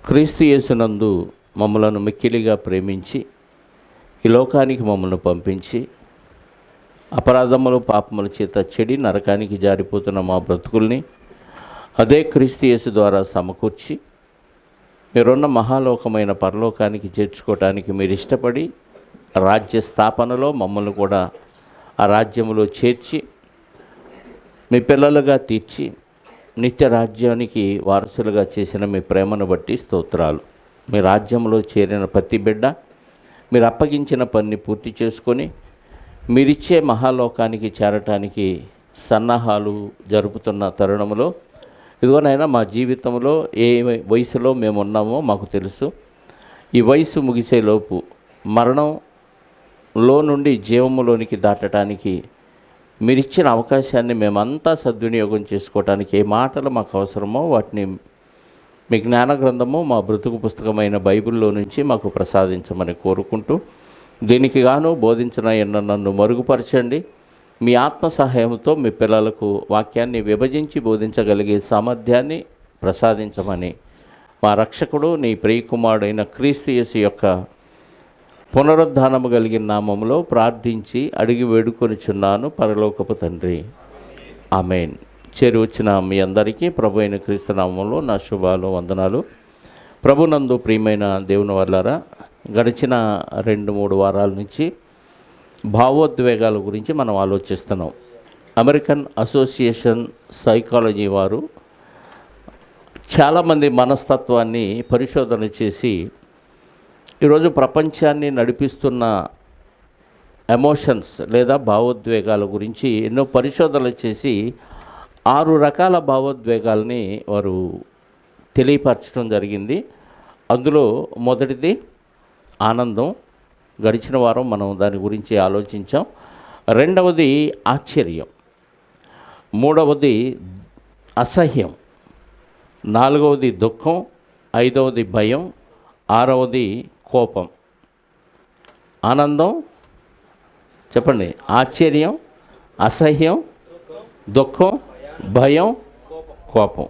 క్రీస్తు యేసునందు మమ్మలను మిక్కిలిగా ప్రేమించి ఈ లోకానికి మమ్మల్ని పంపించి అపరాధములు పాపముల చేత చెడి నరకానికి జారిపోతున్న మా బ్రతుకుల్ని అదే క్రీస్తు యేసు ద్వారా సమకూర్చి మీరున్న మహాలోకమైన పరలోకానికి చేర్చుకోవటానికి మీరు ఇష్టపడి రాజ్య స్థాపనలో మమ్మల్ని కూడా ఆ రాజ్యములో చేర్చి మీ పిల్లలుగా తీర్చి నిత్య రాజ్యానికి వారసులుగా చేసిన మీ ప్రేమను బట్టి స్తోత్రాలు. మీ రాజ్యంలో చేరిన ప్రతి బిడ్డ మీరు అప్పగించిన పనిని పూర్తి చేసుకొని మీరిచ్చే మహాలోకానికి చేరటానికి సన్నాహాలు జరుపుతున్న తరుణంలో ఇదిగోనైనా మా జీవితంలో ఏ వయసులో మేము ఉన్నామో మాకు తెలుసు. ఈ వయసు ముగిసేలోపు మరణంలో నుండి జీవములోనికి దాటడానికి మీరిచ్చిన అవకాశాన్ని మేమంతా సద్వినియోగం చేసుకోవటానికి ఏ మాటలు మాకు అవసరమో వాటిని మీ జ్ఞాన గ్రంథము మా బ్రతుకు పుస్తకమైన బైబిల్లో నుంచి మాకు ప్రసాదించమని కోరుకుంటూ దీనికి గాను బోధించిన ఎన్న నన్ను మరుగుపరచండి. మీ ఆత్మ సహాయంతో మీ పిల్లలకు వాక్యాన్ని విభజించి బోధించగలిగే సామర్థ్యాన్ని ప్రసాదించమని మా రక్షకుడు నీ ప్రియకుమారుడైన క్రీస్తు యేసు యొక్క పునరుద్ధానము కలిగిన నామములో ప్రార్థించి అడిగి వేడుకొనిచున్నాను పరలోకపు తండ్రి, ఆమేన్. చేరి వచ్చిన మీ అందరికీ ప్రభు అయిన క్రీస్తు నామంలో నా శుభాలు వందనాలు. ప్రభునందు ప్రియమైన దేవుని వాళ్ళారా, గడిచిన 2-3 వారాల నుంచి భావోద్వేగాల గురించి మనం ఆలోచిస్తున్నాం. అమెరికన్ అసోసియేషన్ సైకాలజీ వారు చాలామంది మనస్తత్వాన్ని పరిశోధన చేసి ఈరోజు ప్రపంచాన్ని నడిపిస్తున్న ఎమోషన్స్ లేదా భావోద్వేగాల గురించి ఎన్నో పరిశోధనలు చేసి 6 రకాల భావోద్వేగాల్ని వారు తెలియపరచడం జరిగింది. అందులో మొదటిది ఆనందం. గడిచిన వారం మనం దాని గురించి ఆలోచించాం. రెండవది ఆశ్చర్యం, మూడవది అసహ్యం, నాలుగవది దుఃఖం, ఐదవది భయం, ఆరవది కోపం. ఆనందం చెప్పండి, ఆశ్చర్యం, అసహ్యం, దుఃఖం, భయం, కోపం.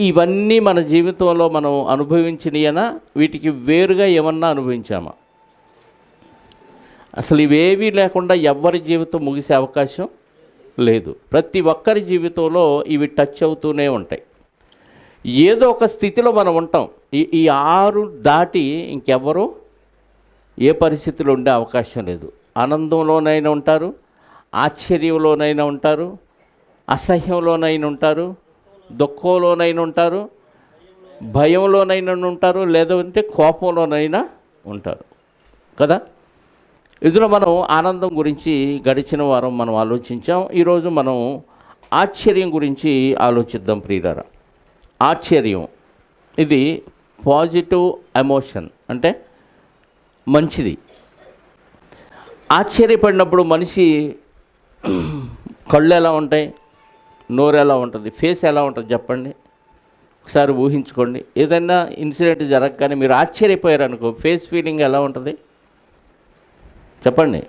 ఇవన్నీ మన జీవితంలో మనం అనుభవించినయనా, వీటికి వేరుగా ఏమన్నా అనుభవించామా? అసలు ఇవేవీ లేకుండా ఎవ్వరి జీవితం ముగిసే అవకాశం లేదు. ప్రతి ఒక్కరి జీవితంలో ఇవి టచ్ అవుతూనే ఉంటాయి. ఏదో ఒక స్థితిలో మనం ఉంటాం. ఈ 6 దాటి ఇంకెవ్వరూ ఏ పరిస్థితిలో ఉండే అవకాశం లేదు. ఆనందంలోనైనా ఉంటారు, ఆశ్చర్యంలోనైనా ఉంటారు, అసహ్యంలోనైనా ఉంటారు, దుఃఖంలోనైనా ఉంటారు, భయంలోనైనా ఉంటారు, లేదంటే కోపంలోనైనా ఉంటారు కదా. ఇందులో మనం ఆనందం గురించి గడిచిన వారం మనం ఆలోచించాం. ఈరోజు మనం ఆశ్చర్యం గురించి ఆలోచిద్దాం ప్రియులారా. ఆశ్చర్యం ఇది పాజిటివ్ ఎమోషన్, అంటే మంచిది. ఆశ్చర్యపడినప్పుడు మనిషి కళ్ళు ఎలా ఉంటాయి, నోరు ఎలా ఉంటుంది, ఫేస్ ఎలా ఉంటుంది చెప్పండి. ఒకసారి ఊహించుకోండి. ఏదైనా ఇన్సిడెంట్ జరగగానే మీరు ఆశ్చర్యపోయారు అనుకో, ఫేస్ ఫీలింగ్ ఎలా ఉంటుంది చెప్పండి.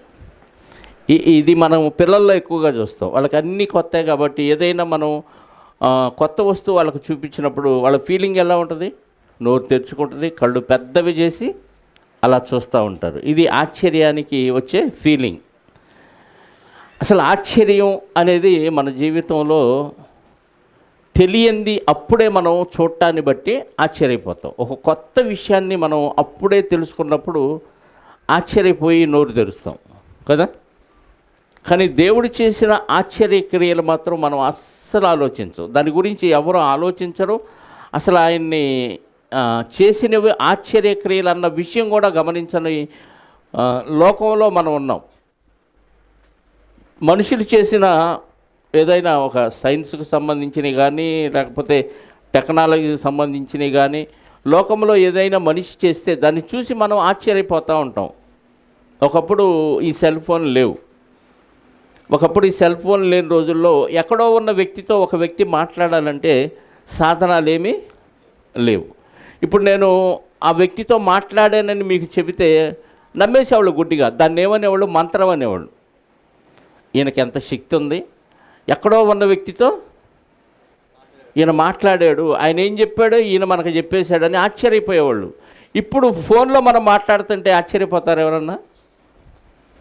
ఇది మనం పిల్లల్లో ఎక్కువగా చూస్తాం. వాళ్ళకి అన్నీ కొత్త కాబట్టి ఏదైనా మనం కొత్త వస్తువు వాళ్ళకు చూపించినప్పుడు వాళ్ళ ఫీలింగ్ ఎలా ఉంటుంది, నోరు తెరుచుకుంటుంది, కళ్ళు పెద్దవి చేసి అలా చూస్తూ ఉంటారు. ఇది ఆశ్చర్యానికి వచ్చే ఫీలింగ్. అసలు ఆశ్చర్యం అనేది మన జీవితంలో తెలియంది అప్పుడే మనం చూడటాన్ని బట్టి ఆశ్చర్యపోతాం. ఒక కొత్త విషయాన్ని మనం అప్పుడే తెలుసుకున్నప్పుడు ఆశ్చర్యపోయి నోరు తెరుస్తాం కదా. కానీ దేవుడు చేసిన ఆశ్చర్యక్రియలు మాత్రం మనం అస్సలు ఆలోచించం. దాని గురించి ఎవరు ఆలోచించరు. అసలు ఆయన్ని చేసినవి ఆశ్చర్యక్రియలు అన్న విషయం కూడా గమనించని లోకంలో మనం ఉన్నాం. మనుషులు చేసిన ఏదైనా ఒక సైన్స్కి సంబంధించినవి కానీ, లేకపోతే టెక్నాలజీకి సంబంధించినవి కానీ, లోకంలో ఏదైనా మనిషి చేస్తే దాన్ని చూసి మనం ఆశ్చర్యపోతూ ఉంటాం. ఒకప్పుడు ఈ సెల్ ఫోన్ లేవు. ఒకప్పుడు ఈ సెల్ ఫోన్ లేని రోజుల్లో ఎక్కడో ఉన్న వ్యక్తితో ఒక వ్యక్తి మాట్లాడాలంటే సాధనాలు ఏమీ లేవు. ఇప్పుడు నేను ఆ వ్యక్తితో మాట్లాడానని మీకు చెబితే నమ్మేసేవాళ్ళు గుడ్డిగా. దాన్ని ఏమనేవాళ్ళు, మంత్రం అనేవాళ్ళు. ఈయనకి ఎంత శక్తి ఉంది, ఎక్కడో ఉన్న వ్యక్తితో ఈయన మాట్లాడాడు, ఆయన ఏం చెప్పాడో ఈయన మనకు చెప్పేశాడని ఆశ్చర్యపోయేవాళ్ళు. ఇప్పుడు ఫోన్లో మనం మాట్లాడుతుంటే ఆశ్చర్యపోతారు ఎవరన్నా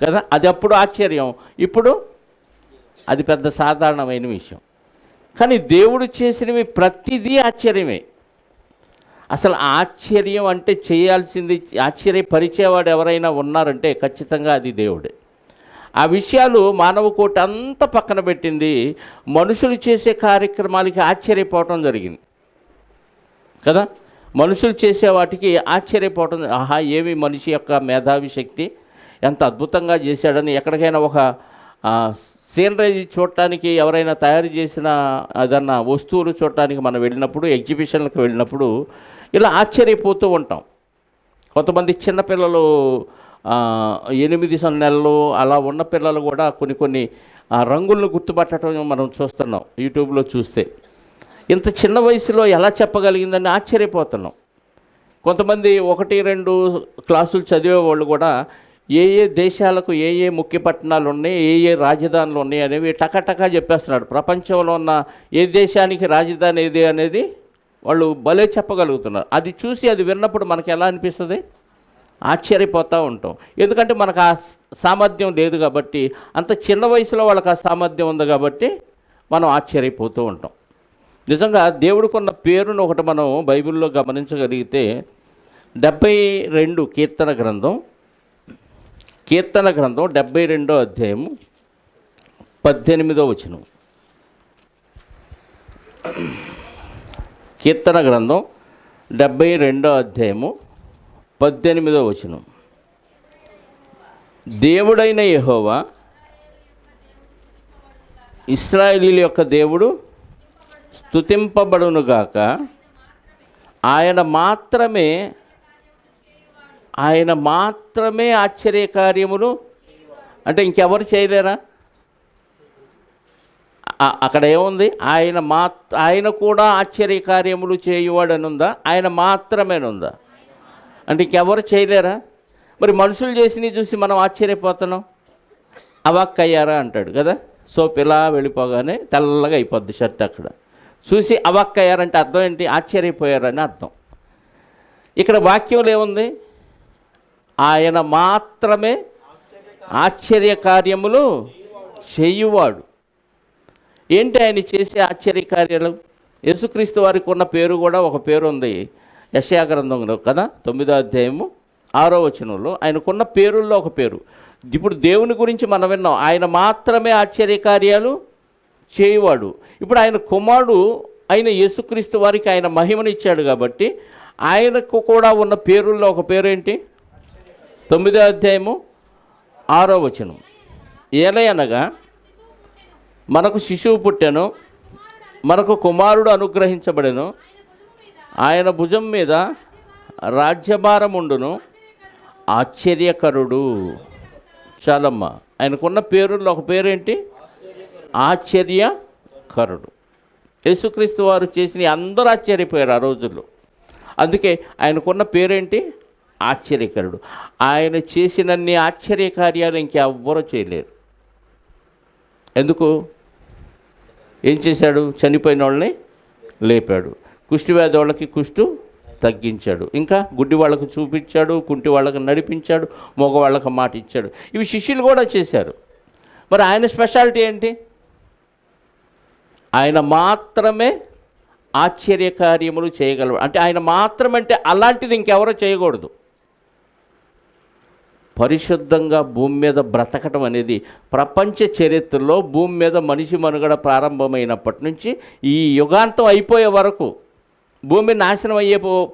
కదా? అది అప్పుడు ఆశ్చర్యం, ఇప్పుడు అది పెద్ద సాధారణమైన విషయం. కానీ దేవుడు చేసినవి ప్రతిదీ ఆశ్చర్యమే. అసలు ఆశ్చర్యం అంటే చేయాల్సింది, ఆశ్చర్యపరిచేవాడు ఎవరైనా ఉన్నారంటే ఖచ్చితంగా అది దేవుడే. ఆ విషయాలు మానవ కోటి అంతా పక్కన పెట్టింది, మనుషులు చేసే కార్యక్రమాలకి ఆశ్చర్యపోవటం జరిగింది కదా. మనుషులు చేసే వాటికి ఆశ్చర్యపోవటం, ఆహా ఏమి మనిషి యొక్క మేధావి శక్తి ఎంత అద్భుతంగా చేశాడని. ఎక్కడికైనా ఒక సీనరీ చూడటానికి, ఎవరైనా తయారు చేసిన ఏదన్నా వస్తువులు చూడటానికి మనం వెళ్ళినప్పుడు, ఎగ్జిబిషన్లకు వెళ్ళినప్పుడు ఇలా ఆశ్చర్యపోతూ ఉంటాం. కొంతమంది చిన్నపిల్లలు 8 నెలలు అలా ఉన్న పిల్లలు కూడా కొన్ని రంగులను గుర్తుపట్టడం మనం చూస్తున్నాం యూట్యూబ్లో చూస్తే. ఇంత చిన్న వయసులో ఎలా చెప్పగలిగిందని ఆశ్చర్యపోతున్నాం. కొంతమంది 1-2 క్లాసులు చదివే వాళ్ళు కూడా ఏ దేశాలకు ఏ ముఖ్య పట్టణాలు ఉన్నాయి, ఏ రాజధానులు ఉన్నాయి అనేవి టకటకా చెప్పేస్తున్నాడు. ప్రపంచంలో ఉన్న ఏ దేశానికి రాజధాని ఏది అనేది వాళ్ళు భలే చెప్పగలుగుతున్నారు. అది చూసి అది విన్నప్పుడు మనకు ఎలా అనిపిస్తుంది? ఆశ్చర్యపోతూ ఉంటాం. ఎందుకంటే మనకు ఆ సామర్థ్యం లేదు కాబట్టి, అంత చిన్న వయసులో వాళ్ళకి ఆ సామర్థ్యం ఉంది కాబట్టి మనం ఆశ్చర్యపోతూ ఉంటాం. నిజంగా దేవుడికున్న పేరును ఒకటి మనం బైబిల్లో గమనించగలిగితే, 72 కీర్తన గ్రంథం 72వ అధ్యాయము 18వ వచనం. కీర్తన గ్రంథం 72వ అధ్యాయము 18వ వచనం. దేవుడైన యెహోవా, ఇశ్రాయేలీయుల యొక్క దేవుడు స్తుతింపబడునుగాక. ఆయన మాత్రమే ఆశ్చర్యకార్యములు, అంటే ఇంకెవరు చేయలేరా? అక్కడ ఏముంది? ఆయన కూడా ఆశ్చర్యకార్యములు చేయువాడని ఉందా? ఆయన మాత్రమేనుందా? అంటే ఇంకెవరు చేయలేరా? మరి మనుషులు చేసినవి చూసి మనం ఆశ్చర్యపోతున్నాం. అవాక్కయ్యారా అంటాడు కదా. సోప్ ఇలా వెళ్ళిపోగానే తెల్లగా అయిపోద్ది షర్ట్. అక్కడ చూసి అవాక్కయ్యారంటే అర్థం ఏంటి? ఆశ్చర్యపోయారని అర్థం. ఇక్కడ వాక్యంలో ఏముంది? ఆయన మాత్రమే ఆశ్చర్యకార్యములు చేయువాడు. ఏంటి ఆయన చేసే ఆశ్చర్యకార్యాలు? యేసుక్రీస్తు వారికి ఉన్న పేరు కూడా ఒక పేరు ఉంది యెషయా గ్రంథంలో కదా, 9వ అధ్యాయము 6వ వచనంలో ఆయనకున్న పేరుల్లో ఒక పేరు. ఇప్పుడు దేవుని గురించి మనం విన్నాం, ఆయన మాత్రమే ఆశ్చర్యకార్యాలు చేయువాడు. ఇప్పుడు ఆయన కుమారుడు అయిన యేసుక్రీస్తు వారికి ఆయన మహిమను ఇచ్చాడు కాబట్టి ఆయనకు కూడా ఉన్న పేరుల్లో ఒక పేరు ఏంటి? 9వ అధ్యాయము 6వ వచనం. ఏలయనగా మనకు శిశువు పుట్టెను, మనకు కుమారుడు అనుగ్రహించబడెను, ఆయన భుజం మీద రాజ్యభారముండును, ఆశ్చర్యకరుడు. చాలమ్మా, ఆయనకున్న పేరుల్లో ఒక పేరేంటి? ఆశ్చర్యకరుడు. యేసుక్రీస్తు వారు చేసిన అందరూ ఆశ్చర్యపోయారు ఆ రోజుల్లో. అందుకే ఆయనకున్న పేరేంటి? ఆశ్చర్యకరుడు. ఆయన చేసినన్ని ఆశ్చర్యకార్యాలు ఇంకెవ్వరూ చేయలేరు. ఎందుకు? ఏం చేశాడు? చనిపోయిన వాళ్ళని లేపాడు, కుష్టివ్యాధి వాళ్ళకి కుష్టు తగ్గించాడు, ఇంకా గుడ్డి వాళ్ళకు చూపించాడు, కుంటి వాళ్ళకు నడిపించాడు, మగవాళ్ళకు మాట ఇచ్చాడు. ఇవి శిష్యులు కూడా చేశారు. మరి ఆయన స్పెషాలిటీ ఏంటి? ఆయన మాత్రమే ఆశ్చర్యకార్యములు చేయగలరు. అంటే ఆయన మాత్రమంటే అలాంటిది ఇంకెవరో చేయకూడదు. పరిశుద్ధంగా భూమి మీద బ్రతకటం అనేది ప్రపంచ చరిత్రలో భూమి మీద మనిషి మనుగడ ప్రారంభమైనప్పటి నుంచి ఈ యుగాంతం అయిపోయే వరకు, భూమి నాశనం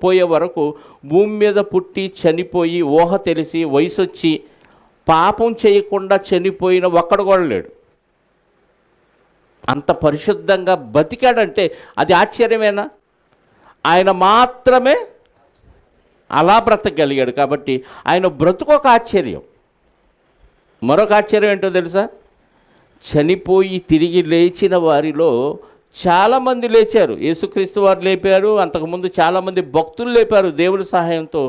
పోయే వరకు, భూమి మీద పుట్టి చనిపోయి ఊహ తెలిసి వయసు వచ్చి పాపం చేయకుండా చనిపోయిన ఒక్కడు కూడా లేడు. అంత పరిశుద్ధంగా బతికాడంటే అది ఆశ్చర్యమేనా? ఆయన మాత్రమే అలా బ్రతకగలిగాడు కాబట్టి ఆయన బ్రతుకు ఒక ఆశ్చర్యం. మరొక ఆశ్చర్యం ఏంటో తెలుసా? చనిపోయి తిరిగి లేచిన వారిలో చాలామంది లేచారు. యేసుక్రీస్తు వారు లేపారు, అంతకుముందు చాలామంది భక్తులు లేపారు దేవుని సహాయంతో.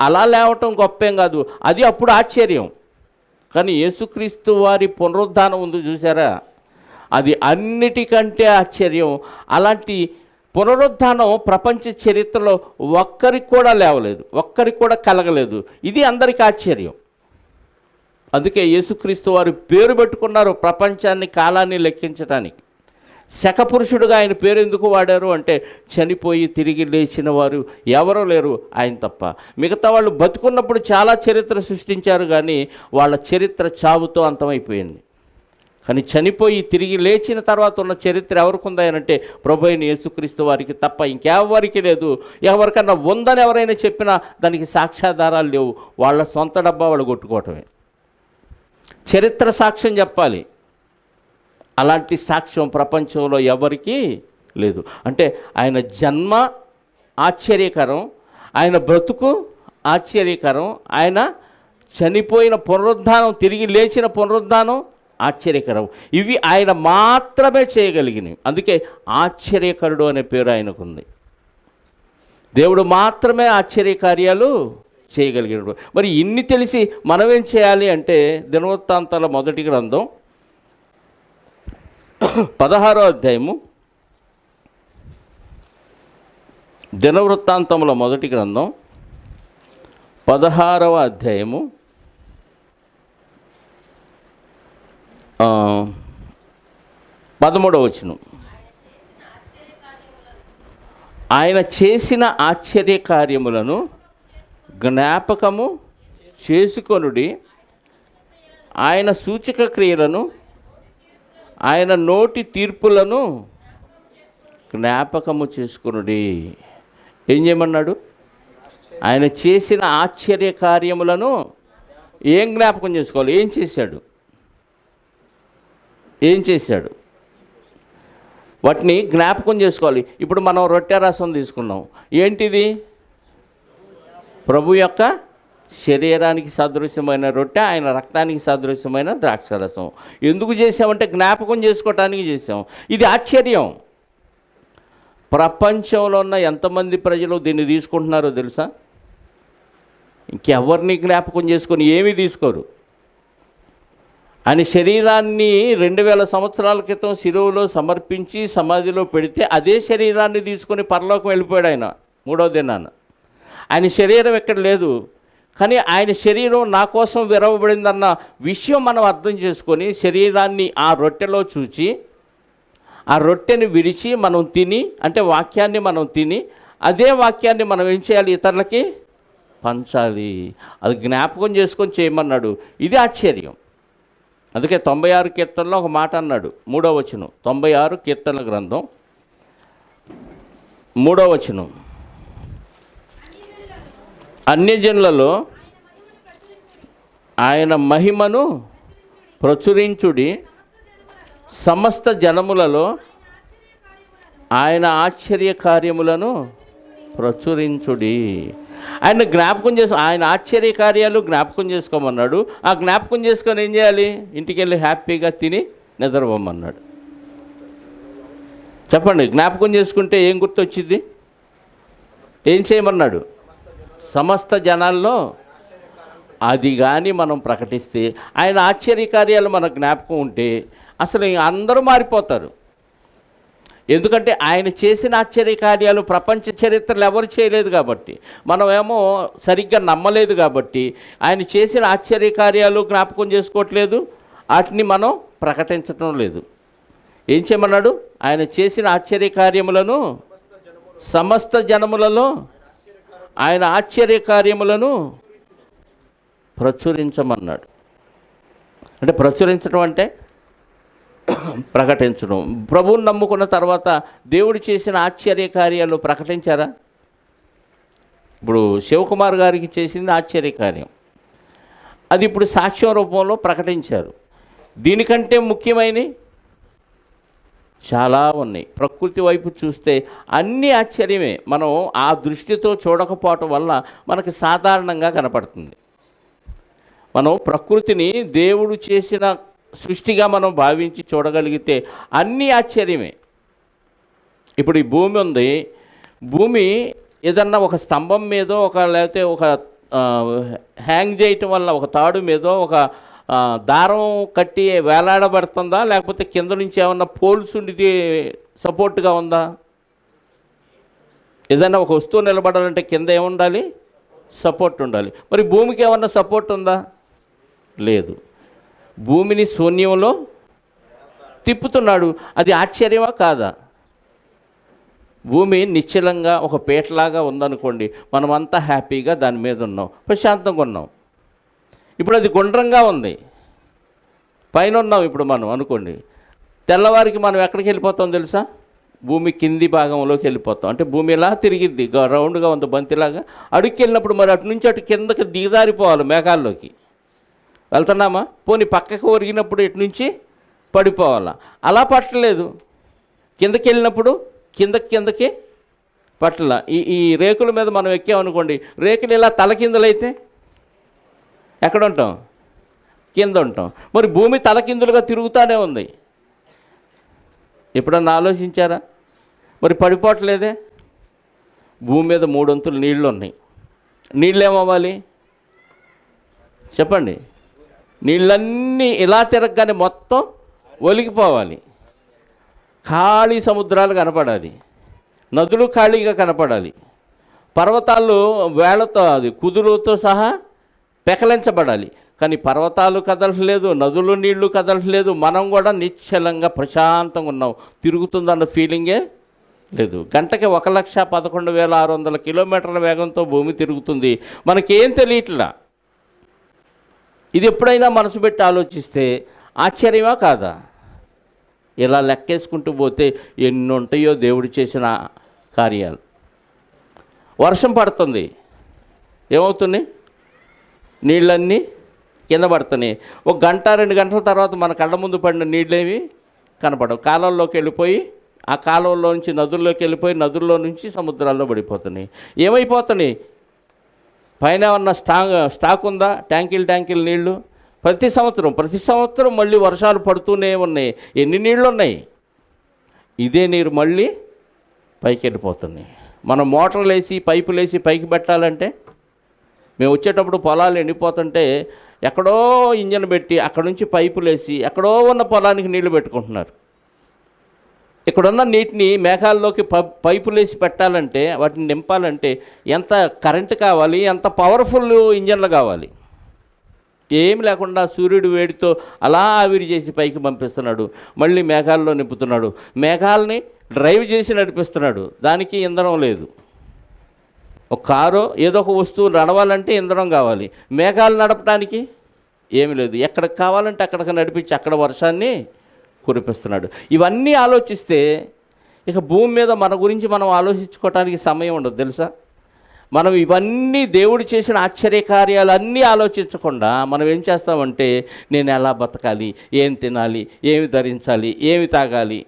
అలా లేవటం గొప్పేం కాదు, అది అప్పుడు ఆశ్చర్యం. కానీ యేసుక్రీస్తు వారి పునరుద్ధానం ఉంది చూసారా, అది అన్నిటికంటే ఆశ్చర్యం. అలాంటి పునరుద్ధానం ప్రపంచ చరిత్రలో ఒక్కరికి కూడా లేవలేదు, ఒక్కరికి కూడా కలగలేదు. ఇది అందరికీ ఆశ్చర్యం. అందుకే యేసుక్రీస్తు వారు పేరు పెట్టుకున్నారు ప్రపంచాన్ని, కాలాన్ని లెక్కించడానికి. శకపురుషుడుగా ఆయన పేరు ఎందుకు వాడారు అంటే, చనిపోయి తిరిగి లేచిన వారు ఎవరూ లేరు ఆయన తప్ప. మిగతా వాళ్ళు బతుకున్నప్పుడు చాలా చరిత్ర సృష్టించారు, కానీ వాళ్ళ చరిత్ర చావుతో అంతమైపోయింది. కానీ చనిపోయి తిరిగి లేచిన తర్వాత ఉన్న చరిత్ర ఎవరికి ఉందాయనంటే, ప్రభు అయిన యేసుక్రీస్తు వారికి తప్ప ఇంకెవరికి లేదు. ఎవరికన్నా ఉందని ఎవరైనా చెప్పినా దానికి సాక్ష్యాధారాలు లేవు. వాళ్ళ సొంత డబ్బా వాళ్ళు కొట్టుకోవటమే. చరిత్ర సాక్ష్యం చెప్పాలి. అలాంటి సాక్ష్యం ప్రపంచంలో ఎవరికీ లేదు. అంటే ఆయన జన్మ ఆశ్చర్యకరం, ఆయన బ్రతుకు ఆశ్చర్యకరం, ఆయన చనిపోయిన పునరుద్ధానం, తిరిగి లేచిన పునరుద్ధానం ఆశ్చర్యకరం. ఇవి ఆయన మాత్రమే చేయగలిగినవి. అందుకే ఆశ్చర్యకరుడు అనే పేరు ఆయనకుంది. దేవుడు మాత్రమే ఆశ్చర్యకార్యాలు చేయగలిగినడు. మరి ఇన్ని తెలిసి మనం ఏం చేయాలి అంటే, దినవృత్తాంతాల మొదటి గ్రంథం 16వ అధ్యాయము, దినవృత్తాంతముల మొదటి గ్రంథం 16వ అధ్యాయము 13వ వచనం. ఆయన చేసిన ఆశ్చర్య కార్యములను జ్ఞాపకము చేసుకొనుడి, ఆయన సూచక క్రియలను, ఆయన నోటి తీర్పులను జ్ఞాపకము చేసుకొనుడి. ఏం చేయమన్నాడు? ఆయన చేసిన ఆశ్చర్య కార్యములను ఏం జ్ఞాపకం చేసుకోవాలి? ఏం చేశాడు? ఏం చేశాడు? వాటిని జ్ఞాపకం చేసుకోవాలి. ఇప్పుడు మనం రొట్టె రసం తీసుకున్నాం. ఏంటిది? ప్రభు యొక్క శరీరానికి సదృశ్యమైన రొట్టె, ఆయన రక్తానికి సదృశ్యమైన ద్రాక్షరసం. ఎందుకు చేసామంటే జ్ఞాపకం చేసుకోవటానికి చేసాం. ఇది ఆశ్చర్యం. ప్రపంచంలో ఉన్న ఎంతమంది ప్రజలు దీన్ని తీసుకుంటున్నారో తెలుసా? ఇంకెవరిని జ్ఞాపకం చేసుకొని ఏమీ తీసుకోరు. ఆయన శరీరాన్ని 2000 సంవత్సరాల క్రితం శిలువలో సమర్పించి సమాధిలో పెడితే అదే శరీరాన్ని తీసుకొని పరలోకం వెళ్ళిపోయాడు ఆయన 3వ దినాన. ఆయన శరీరం ఎక్కడ లేదు, కానీ ఆయన శరీరం నా కోసం విరవబడిందన్న విషయం మనం అర్థం చేసుకొని శరీరాన్ని ఆ రొట్టెలో చూచి, ఆ రొట్టెని విరిచి మనం తిని, అంటే వాక్యాన్ని మనం తిని, అదే వాక్యాన్ని మనం ఏం చేయాలి? ఇతరులకి పంచాలి. అది జ్ఞాపకం చేసుకొని చేయమన్నాడు. ఇది ఆశ్చర్యం. అందుకే 96 కీర్తనలో ఒక మాట అన్నాడు, 3వ వచనం. 96 కీర్తన గ్రంథం 3వ వచనం. అన్యజనులలో ఆయన మహిమను ప్రచురించుడి, సమస్త జనములలో ఆయన ఆశ్చర్య కార్యములను ప్రచురించుడి. ఆయన జ్ఞాపకం ఆయన ఆశ్చర్య కార్యాలు జ్ఞాపకం చేసుకోమన్నాడు. ఆ జ్ఞాపకం చేసుకొని ఏం చేయాలి? ఇంటికి వెళ్ళి హ్యాపీగా తిని నిద్రపోమన్నాడు. చెప్పండి, జ్ఞాపకం చేసుకుంటే ఏం గుర్తొచ్చింది? ఏం చేయమన్నాడు? సమస్త జనాల్లో అది కానీ మనం ప్రకటిస్తే, ఆయన ఆశ్చర్యకార్యాలు మన జ్ఞాపకం ఉంటే అసలు అందరూ మారిపోతారు. ఎందుకంటే ఆయన చేసిన ఆశ్చర్యకార్యాలు ప్రపంచ చరిత్రలు ఎవరు చేయలేదు కాబట్టి, మనమేమో సరిగ్గా నమ్మలేదు కాబట్టి ఆయన చేసిన ఆశ్చర్యకార్యాలు జ్ఞాపకం చేసుకోవట్లేదు, వాటిని మనం ప్రకటించటం లేదు. ఏం చేయమన్నాడు? ఆయన చేసిన ఆశ్చర్యకార్యములను సమస్త జనములలో ఆయన ఆశ్చర్యకార్యములను ప్రచురించమన్నాడు. అంటే ప్రచురించడం అంటే ప్రకటించడం. ప్రభువుని నమ్ముకున్న తర్వాత దేవుడు చేసిన ఆశ్చర్యకార్యాలు ప్రకటించారా? ఇప్పుడు శివకుమార్ గారికి చేసింది ఆశ్చర్యకార్యం, అది ఇప్పుడు సాక్ష్యం రూపంలో ప్రకటించారు. దీనికంటే ముఖ్యమైనవి చాలా ఉన్నాయి. ప్రకృతి వైపు చూస్తే అన్నీ ఆశ్చర్యమే. మనం ఆ దృష్టితో చూడకపోవటం వల్ల మనకు సాధారణంగా కనపడుతుంది. మనం ప్రకృతిని దేవుడు చేసిన సృష్టిగా మనం భావించి చూడగలిగితే అన్నీ ఆశ్చర్యమే. ఇప్పుడు ఈ భూమి ఉంది, భూమి ఏదన్నా ఒక స్తంభం మీదో లేకపోతే ఒక హ్యాంగ్ చేయటం వల్ల ఒక తాడు మీదో ఒక దారం కట్టి వేలాడబడుతుందా, లేకపోతే కింద నుంచి ఏమన్నా పోల్స్ ఉండి సపోర్ట్గా ఉందా? ఏదైనా ఒక వస్తువు నిలబడాలంటే కింద ఏముండాలి? సపోర్ట్ ఉండాలి. మరి భూమికి ఏమన్నా సపోర్ట్ ఉందా? లేదు. భూమిని శూన్యంలో తిప్పుతున్నాడు. అది ఆశ్చర్యమా కాదా? భూమి నిశ్చలంగా ఒక పీటలాగా ఉందనుకోండి, మనమంతా హ్యాపీగా దాని మీద ఉన్నాం, ప్రశాంతంగా ఉన్నాం. ఇప్పుడు అది గుండ్రంగా ఉంది, పైన ఉన్నాం ఇప్పుడు మనం అనుకోండి. తెల్లవారికి మనం ఎక్కడికి వెళ్ళిపోతాం తెలుసా? భూమి కింది భాగంలోకి వెళ్ళిపోతాం. అంటే భూమి ఇలా తిరిగిద్ది, రౌండ్గా ఉంది బంతిలాగా. అడుగుకి వెళ్ళినప్పుడు మరి అటు నుంచి అటు కిందకి దిగజారిపోవాలి, మేఘాల్లోకి వెళ్తున్నామా? పోనీ పక్కకు ఒరిగినప్పుడు ఇటు నుంచి పడిపోవాలా? అలా పట్టలేదు. కిందకి వెళ్ళినప్పుడు కిందకి పట్టల. ఈ రేకుల మీద మనం ఎక్కామనుకోండి, రేకులు ఇలా తలకిందులైతే ఎక్కడ ఉంటాం? కింద ఉంటాం. మరి భూమి తలకిందులుగా తిరుగుతూనే ఉంది. ఎప్పుడన్నా ఆలోచించారా? మరి పడిపోవట్లేదే. భూమి మీద 3 వంతులు నీళ్ళు ఉన్నాయి. నీళ్ళు ఏమవ్వాలి చెప్పండి? నీళ్ళన్నీ ఇలా తిరగగానే మొత్తం ఒలిగిపోవాలి. ఖాళీ సముద్రాలు కనపడాలి, నదులు ఖాళీగా కనపడాలి, పర్వతాలు వేళతో అది కుదురుతో సహా పెకలించబడాలి. కానీ పర్వతాలు కదలట్లేదు, నదులు నీళ్లు కదలట్లేదు, మనం కూడా నిశ్చలంగా ప్రశాంతంగా ఉన్నాం. తిరుగుతుందన్న ఫీలింగే లేదు. గంటకి 1,11,600 కిలోమీటర్ల వేగంతో భూమి తిరుగుతుంది. మనకేం తెలియట్లా. ఇది ఎప్పుడైనా మనసు పెట్టి ఆలోచిస్తే ఆశ్చర్యమా కాదా? ఇలా లెక్కేసుకుంటూ పోతే ఎన్ని ఉంటాయో దేవుడు చేసిన కార్యాలు. వర్షం పడుతుంది, ఏమవుతుంది? నీళ్ళన్నీ కింద పడుతున్నాయి. 1 గంట 2 గంటల తర్వాత మన కళ్ళ ముందు పడిన నీళ్ళేవి కనపడవు. కాలువల్లోకి వెళ్ళిపోయి, ఆ కాలువల్లో నుంచి నదుల్లోకి వెళ్ళిపోయి, నదుల్లో నుంచి సముద్రాల్లో పడిపోతున్నాయి. ఏమైపోతున్నాయి? పైన ఉన్న స్టాక్ ఉందా? ట్యాంకీలు నీళ్లు. ప్రతి సంవత్సరం మళ్ళీ వర్షాలు పడుతూనే ఉన్నాయి. ఎన్ని నీళ్ళు ఉన్నాయి? ఇదే నీరు మళ్ళీ పైకి వెళ్ళిపోతుంది. మనం మోటార్లు వేసి పైపులు వేసి పైకి పెట్టాలంటే, మేము వచ్చేటప్పుడు పొలాలు ఎండిపోతుంటే ఎక్కడో ఇంజన్ పెట్టి అక్కడ నుంచి పైపులు వేసి ఎక్కడో ఉన్న పొలానికి నీళ్లు పెట్టుకుంటున్నారు. ఇక్కడున్న నీటిని మేఘాల్లోకి పైపులు వేసి పెట్టాలంటే, వాటిని నింపాలంటే ఎంత కరెంటు కావాలి, ఎంత పవర్ఫుల్ ఇంజన్లు కావాలి. ఏమి లేకుండా సూర్యుడు వేడితో అలా ఆవిరి చేసి పైకి పంపిస్తున్నాడు, మళ్ళీ మేఘాల్లో నింపుతున్నాడు. మేఘాలని డ్రైవ్ చేసి నడిపిస్తున్నాడు, దానికి ఇంధనం లేదు. ఒక కారు ఏదో ఒక వస్తువు నడవాలంటే ఇంధనం కావాలి. మేఘాలు నడపడానికి ఏమి లేదు. ఎక్కడికి కావాలంటే అక్కడికి నడిపించి అక్కడ వర్షాన్ని కురిపిస్తున్నాడు. ఇవన్నీ ఆలోచిస్తే ఇక భూమి మీద మన గురించి మనం ఆలోచించుకోవటానికి సమయం ఉండదు తెలుసా? మనం ఇవన్నీ దేవుడు చేసిన ఆశ్చర్యకార్యాలు అన్నీ ఆలోచించకుండా మనం ఏం చేస్తామంటే, నేను ఎలా బతకాలి, ఏం తినాలి, ఏమి ధరించాలి, ఏమి తాగాలి,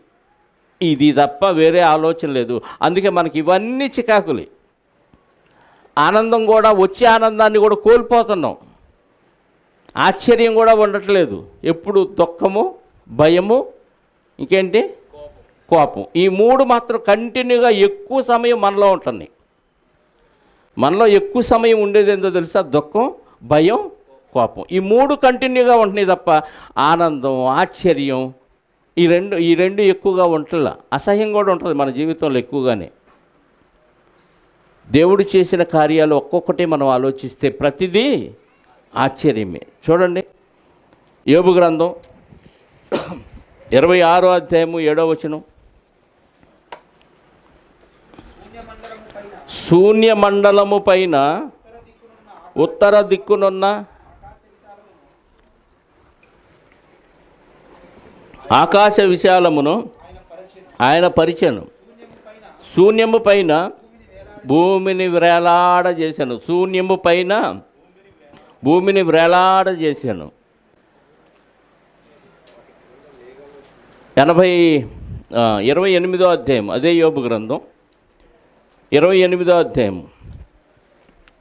ఇది తప్ప వేరే ఆలోచన లేదు. అందుకే మనకి ఇవన్నీ చికాకులే. ఆనందం కూడా, వచ్చే ఆనందాన్ని కూడా కోల్పోతున్నాం. ఆశ్చర్యం కూడా ఉండట్లేదు. ఎప్పుడు దుఃఖము, భయము, ఇంకేంటి, కోపం. ఈ 3 మాత్రం కంటిన్యూగా ఎక్కువ సమయం మనలో ఉంటుంది. మనలో ఎక్కువ సమయం ఉండేది ఏందో తెలుసా? దుఃఖం, భయం, కోపం. ఈ 3 కంటిన్యూగా ఉంటున్నాయి తప్ప ఆనందం, ఆశ్చర్యం ఈ రెండు ఎక్కువగా ఉంటుందా? అసహ్యం కూడా ఉంటుంది మన జీవితంలో ఎక్కువగానే. దేవుడు చేసిన కార్యాలు ఒక్కొక్కటి మనం ఆలోచిస్తే ప్రతిదీ ఆశ్చర్యమే. చూడండి, యోబు గ్రంథం 26వ అధ్యాయము 7వ వచనం. శూన్య మండలము పైన ఉత్తర దిక్కునున్న ఆకాశ విశాలమును ఆయన పరిచెను. శూన్యము పైన భూమిని వ్రేలాడజేశాను. శూన్యము పైన భూమిని వ్రేలాడజేశాను. 28వ అధ్యాయం, అదే యోబు గ్రంథం 28వ అధ్యాయం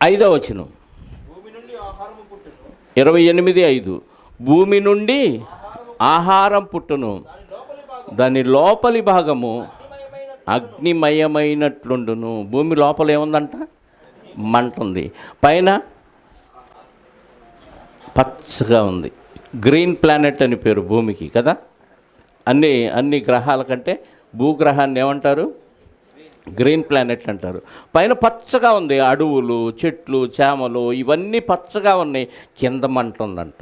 5వ వచనం. 28:5 భూమి నుండి ఆహారం పుట్టును, దాని లోపలి భాగము అగ్నిమయమైనట్లుండును. భూమి లోపల ఏముందంట? మంట ఉంది. పైన పచ్చగా ఉంది. గ్రీన్ ప్లానెట్ అని పేరు భూమికి కదా. అన్ని గ్రహాల కంటే భూగ్రహాన్ని ఏమంటారు? గ్రీన్ ప్లానెట్ అంటారు. పైన పచ్చగా ఉంది, అడవులు, చెట్లు, చేమలు ఇవన్నీ పచ్చగా ఉన్నాయి, కింద మంట ఉందంట.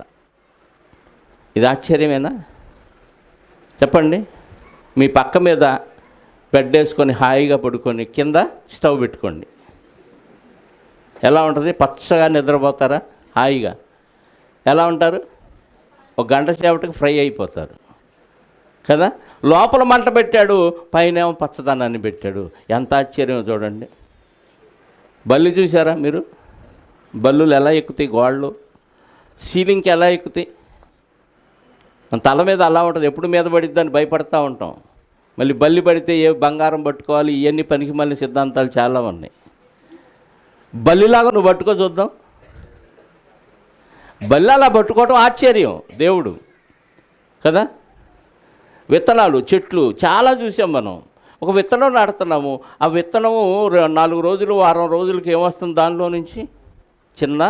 ఇది ఆశ్చర్యమేనా? చెప్పండి. మీ పక్క మీద బెడ్ వేసుకొని హాయిగా పడుకొని కింద స్టవ్ పెట్టుకోండి, ఎలా ఉంటుంది? పచ్చగా నిద్రపోతారా? హాయిగా ఎలా ఉంటారు? ఒక గంట సేపటికి ఫ్రై అయిపోతారు కదా. లోపల మంట పెట్టాడు, పైన ఏమో పచ్చదనాన్ని పెట్టాడు. ఎంత ఆశ్చర్యం చూడండి. బల్లి చూసారా మీరు? బల్లులు ఎలా ఎక్కుతాయి గోడలు, సీలింగ్కి ఎలా ఎక్కుతాయి? మన తల మీద అలా ఉంటుంది, ఎప్పుడు మీద పడిద్దని భయపడతా ఉంటాం. మళ్ళీ బల్లి పడితే ఏ బంగారం పట్టుకోవాలి, ఇవన్నీ పనికి మళ్ళీ సిద్ధాంతాలు చాలా ఉన్నాయి. బల్లిలాగా నువ్వు పట్టుకో చూద్దాం. బల్లి అలా పట్టుకోవటం ఆశ్చర్యం దేవుడు కదా. విత్తనాలు, చెట్లు చాలా చూసాం మనం. ఒక విత్తనం నాడుతున్నాము, ఆ విత్తనము 4 రోజులు, వారం రోజులకి ఏమొస్తుంది? దానిలో నుంచి చిన్న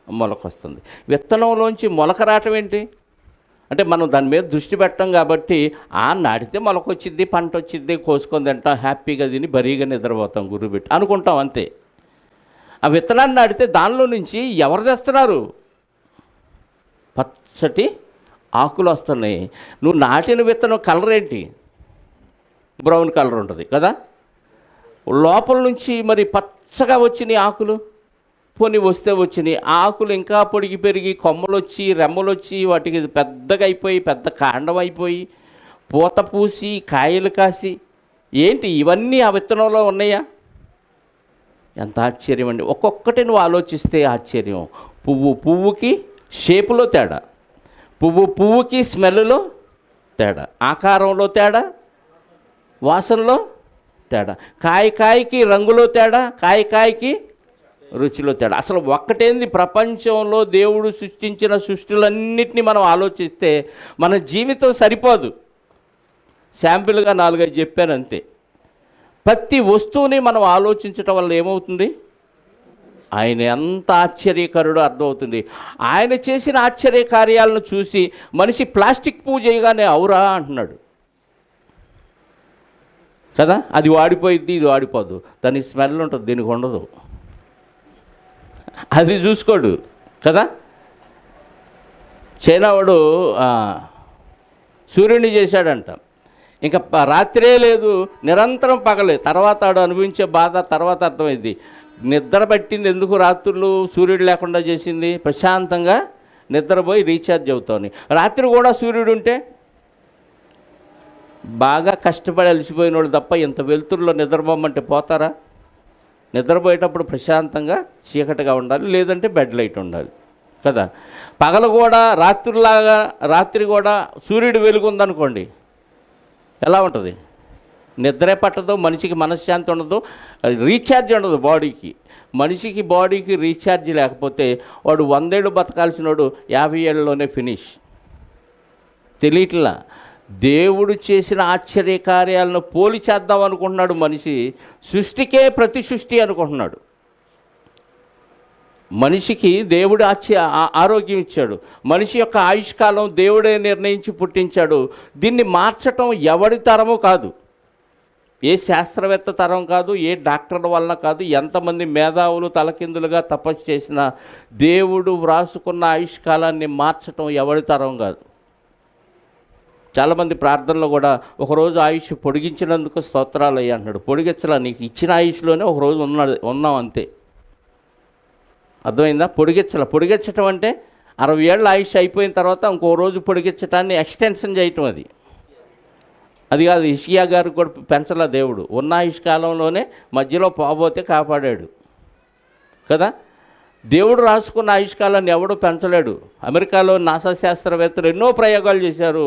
మొలక వస్తుంది. విత్తనంలోంచి మొలక రావటం ఏంటి అంటే మనం దాని మీద దృష్టి పెట్టం కాబట్టి, నాటితే మొలక వచ్చిద్ది, పంట వచ్చిద్ది, కోసుకొని తింటాం, హ్యాపీగా తిని బరీగా నిద్రపోతాం, గుర్రు పెట్టి అనుకుంటాం అంతే. ఆ విత్తనాన్ని నాటితే దానిలో నుంచి ఎవరు తెస్తున్నారు? పచ్చటి ఆకులు వస్తున్నాయి. నువ్వు నాటిన విత్తనం కలర్ ఏంటి? బ్రౌన్ కలర్ ఉంటుంది కదా. లోపల నుంచి మరి పచ్చగా వచ్చినాయి ఆకులు. పోనీ వస్తే వచ్చినాయి ఆకులు ఇంకా పొడిగి పెరిగి కొమ్మలు వచ్చి, రెమ్మలు వచ్చి, వాటికి పెద్దగా అయిపోయి, పెద్ద కాండం అయిపోయి, పూత పూసి, కాయలు కాసి, ఏంటి ఇవన్నీ ఆ విత్తనంలో ఉన్నాయా? ఎంత ఆశ్చర్యం అండి. ఒక్కొక్కటి నువ్వు ఆలోచిస్తే ఆశ్చర్యం. పువ్వుకి షేపులో తేడా, పువ్వుకి స్మెల్లో తేడా, ఆకారంలో తేడా, వాసనలో తేడా, కాయకి రంగులో తేడా, కాయకి రుచిలో తేడా. అసలు ఒక్కటేంది, ప్రపంచంలో దేవుడు సృష్టించిన సృష్టిలన్నిటినీ మనం ఆలోచిస్తే మన జీవితం సరిపోదు. శాంపిల్గా 4-5 చెప్పాను అంతే. ప్రతి వస్తువుని మనం ఆలోచించటం వల్ల ఏమవుతుంది? ఆయన ఎంత ఆశ్చర్యకరుడో అర్థమవుతుంది. ఆయన చేసిన ఆశ్చర్య కార్యాలను చూసి మనిషి ప్లాస్టిక్ పూజ చేయగానే అవురా అంటున్నాడు కదా. అది వాడిపోయిద్ది, ఇది వాడిపోదు, దానికి స్మెల్ ఉంటుంది, దీనికి ఉండదు. అది చూసుకోడు కదా. చైనా వాడు సూర్యుడిని చేశాడంట, ఇంకా రాత్రే లేదు, నిరంతరం పగలే. తర్వాత వాడు అనుభవించే బాధ తర్వాత అర్థమైంది. నిద్ర పట్టింది ఎందుకు రాత్రులు సూర్యుడు లేకుండా చేసింది? ప్రశాంతంగా నిద్రపోయి రీఛార్జ్ అవుతాను. రాత్రి కూడా సూర్యుడు ఉంటే బాగా కష్టపడి అలసిపోయిన వాళ్ళు తప్ప ఇంత వెలుతురులో నిద్రపోమంటే పోతారా? నిద్రపోయేటప్పుడు ప్రశాంతంగా చీకటిగా ఉండాలి, లేదంటే బెడ్ లైట్ ఉండాలి కదా. పగలు కూడా రాత్రి కూడా సూర్యుడు వెలుగు ఉందనుకోండి, ఎలా ఉంటుంది? నిద్రే పట్టదు, మనిషికి మనశ్శాంతి ఉండదు, రీఛార్జ్ ఉండదు బాడీకి. మనిషికి బాడీకి రీఛార్జ్ లేకపోతే వాడు 100 ఏళ్ళు బతకాల్సిన వాడు 50 ఏళ్ళలోనే ఫినిష్. తెలియట్లా. దేవుడు చేసిన ఆశ్చర్య కార్యాలను పోలి చేద్దాం అనుకుంటున్నాడు మనిషి. సృష్టికే ప్రతి సృష్టి అనుకుంటున్నాడు. మనిషికి దేవుడు ఆరోగ్యం ఇచ్చాడు. మనిషి యొక్క ఆయుష్కాలం దేవుడే నిర్ణయించి పుట్టించాడు. దీన్ని మార్చటం ఎవడి తరము కాదు, ఏ శాస్త్రవేత్త తరం కాదు, ఏ డాక్టర్ల వలన కాదు, ఎంతమంది మేధావులు తలకిందులుగా తపస్సు చేసినా దేవుడు వ్రాసుకున్న ఆయుష్కాలాన్ని మార్చటం ఎవడి తరం కాదు. చాలామంది ప్రార్థనలో కూడా ఒకరోజు ఆయుష్ పొడిగించినందుకు స్తోత్రాలు అయ్యి అంటున్నాడు. పొడిగించలా, నీకు ఇచ్చిన ఆయుష్లోనే ఒకరోజు ఉన్నాం అంతే. అర్థమైందా? పొడిగించటం అంటే 60 ఏళ్ళ ఆయుష్ అయిపోయిన తర్వాత ఇంకో రోజు పొడిగించటాన్ని ఎక్స్టెన్షన్ చేయటం. అది కాదు. హిష్కియా గారికి కూడా పెంచలా దేవుడు. ఉన్న ఆయుష్ కాలంలోనే మధ్యలో పోబోతే కాపాడాడు కదా. దేవుడు రాసుకున్న ఆయుష్కాలాన్ని ఎవడూ పెంచలేడు. అమెరికాలో నాసా శాస్త్రవేత్తలు ఎన్నో ప్రయోగాలు చేశారు.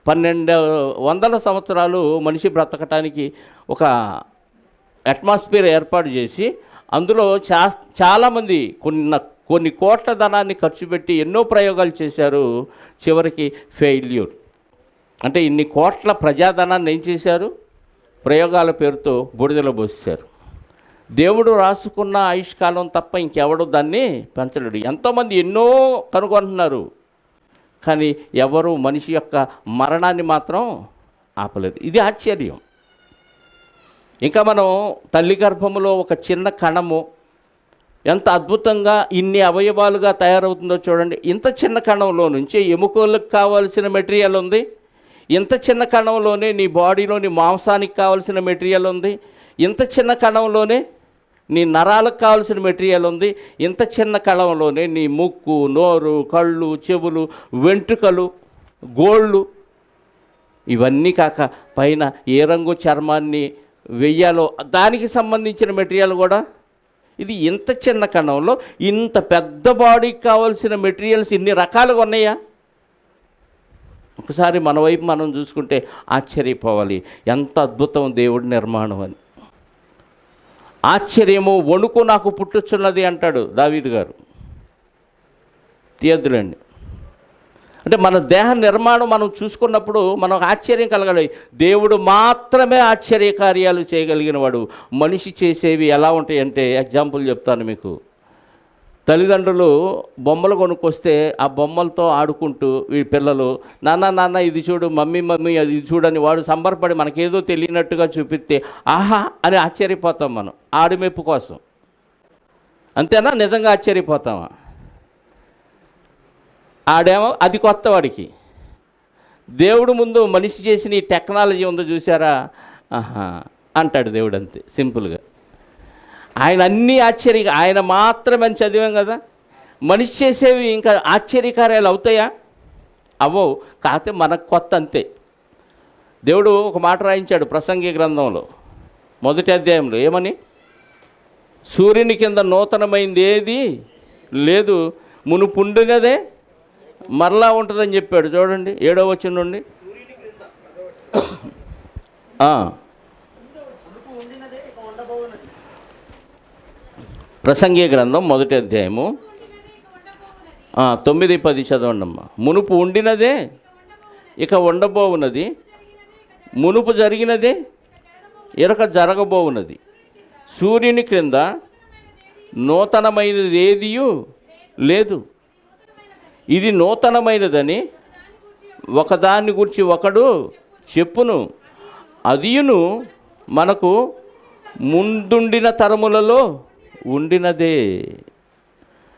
1200 సంవత్సరాలు మనిషి బ్రతకటానికి ఒక అట్మాస్ఫియర్ ఏర్పాటు చేసి అందులో చాలామంది కొన్ని కోట్ల ధనాన్ని ఖర్చు పెట్టి ఎన్నో ప్రయోగాలు చేశారు. చివరికి ఫెయిల్యూర్. అంటే ఇన్ని కోట్ల ప్రజాధనాన్ని ఏం చేశారు? ప్రయోగాల పేరుతో బూడిదలో పోసారు. దేవుడు రాసుకున్న ఆయుష్కాలం తప్ప ఇంకెవడు దాన్ని పెంచలేడు. ఎంతోమంది ఎన్నో కనుగొంటున్నారు, కానీ ఎవరు మనిషి యొక్క మరణాన్ని మాత్రం ఆపలేదు. ఇది ఆశ్చర్యం. ఇంకా మనం తల్లి గర్భములో ఒక చిన్న కణము ఎంత అద్భుతంగా ఇన్ని అవయవాలుగా తయారవుతుందో చూడండి. ఇంత చిన్న కణంలో నుంచి ఎముకలకు కావాల్సిన మెటీరియల్ ఉంది, ఇంత చిన్న కణంలోనే నీ బాడీలోని మాంసానికి కావాల్సిన మెటీరియల్ ఉంది, ఇంత చిన్న కణంలోనే నీ నరాలకు కావాల్సిన మెటీరియల్ ఉంది, ఇంత చిన్న కణంలోనే నీ ముక్కు, నోరు, కళ్ళు, చెవులు, వెంట్రుకలు, గోళ్ళు, ఇవన్నీ కాక పైన ఏ రంగు చర్మాన్ని వెయ్యాలో దానికి సంబంధించిన మెటీరియల్ కూడా. ఇది ఇంత చిన్న కణంలో ఇంత పెద్ద బాడీకి కావాల్సిన మెటీరియల్స్ ఇన్ని రకాలుగా ఉన్నాయా? ఒకసారి మన వైపు మనం చూసుకుంటే ఆశ్చర్యపోవాలి, ఎంత అద్భుతం దేవుడి నిర్మాణం అని. ఆశ్చర్యము వణుకు నాకు పుట్టుచున్నది అంటాడు దావీదు గారు. తీయద్దులండి. అంటే మన దేహ నిర్మాణం మనం చూసుకున్నప్పుడు మనకు ఆశ్చర్యం కలగాలి. దేవుడు మాత్రమే ఆశ్చర్య కార్యాలు చేయగలిగిన వాడు. మనిషి చేసేవి ఎలా ఉంటాయంటే, ఎగ్జాంపుల్ చెప్తాను మీకు. తల్లిదండ్రులు బొమ్మలు కొనుక్కొస్తే ఆ బొమ్మలతో ఆడుకుంటూ ఈ పిల్లలు నాన్న ఇది చూడు, మమ్మీ అది చూడని వాడు సంబరపడి మనకేదో తెలియనట్టుగా చూపిస్తే ఆహా అని ఆశ్చర్యపోతాం మనం, ఆడిమెప్పు కోసం. అంతేనా? నిజంగా ఆశ్చర్యపోతామా? ఆడేమో అది కొత్త వాడికి. దేవుడు ముందు మనిషి చేసిన ఈ టెక్నాలజీ ఉందో చూసారా, ఆహా అంటాడు దేవుడు, అంతే సింపుల్గా. ఆయన అన్నీ ఆయన మాత్రమే అని చదివాం కదా. మనిషి చేసేవి ఇంకా ఆశ్చర్యకార్యాలు అవుతాయా? అవ్వవు. కాకపోతే మనకు కొత్త, అంతే. దేవుడు ఒక మాట రాయించాడు ప్రసంగి గ్రంథంలో 1వ అధ్యాయంలో. ఏమని? సూర్యుని కింద నూతనమైంది ఏది లేదు, మునుపుండినదే మరలా ఉంటుందని చెప్పాడు. చూడండి 7వ వచనం నుండి. ప్రసంగి గ్రంథం 1వ అధ్యాయము 9-10 చదవండమ్మా. మునుపు ఉండినదే ఇక ఉండబోవున్నది, మునుపు జరిగినదే ఇరక జరగబోవున్నది. సూర్యుని క్రింద నూతనమైనది ఏదియూ లేదు. ఇది నూతనమైనదని ఒకదాన్ని గురించి ఒకడు చెప్పును, అదియును మనకు ముందుండిన తరములలో ఉండినదే.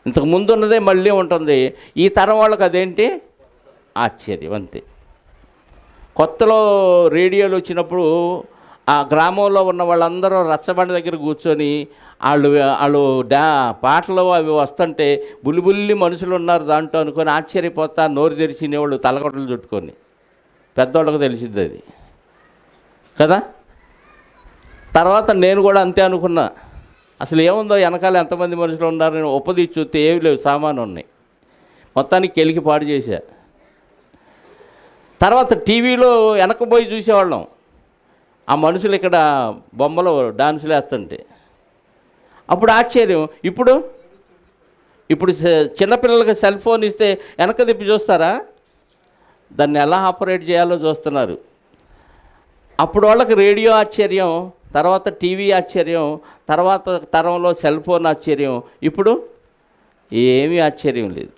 ఇంతకు ముందున్నదే మళ్ళీ ఉంటుంది. ఈ తరం వాళ్ళకి అదేంటి? ఆశ్చర్యం, అంతే. కొత్తలో రేడియోలు వచ్చినప్పుడు ఆ గ్రామంలో ఉన్న వాళ్ళందరూ రచ్చబండి దగ్గర కూర్చొని వాళ్ళు పాటలు అవి వస్తుంటే బుల్లి మనుషులు ఉన్నారు దాంట్లో అనుకొని ఆశ్చర్యపోతా నోరు తెరిచినేవాళ్ళు తలగొట్టలు చుట్టుకొని. పెద్దవాళ్ళకు తెలిసింది అది కదా. తర్వాత నేను కూడా అంతే అనుకున్నా. అసలు ఏముందో వెనకాల ఎంతమంది మనుషులు ఉన్నారని ఉపదీసి చూస్తే ఏమి లేవు, సామాను ఉన్నాయి. మొత్తానికి కెలికి పాడు చేశా. తర్వాత టీవీలో వెనకపోయి చూసేవాళ్ళం, ఆ మనుషులు ఇక్కడ బొమ్మలు డాన్సులు వేస్తుంటే. అప్పుడు ఆశ్చర్యం. ఇప్పుడు చిన్నపిల్లలకి సెల్ ఫోన్ ఇస్తే వెనక తిప్పి చూస్తారా? దాన్ని ఎలా ఆపరేట్ చేయాలో చూస్తున్నారు. అప్పుడు వాళ్ళకి రేడియో ఆశ్చర్యం, తర్వాత టీవీ ఆశ్చర్యం, తర్వాత తరంలో సెల్ ఫోన్ ఆశ్చర్యం. ఇప్పుడు ఏమీ ఆశ్చర్యం లేదు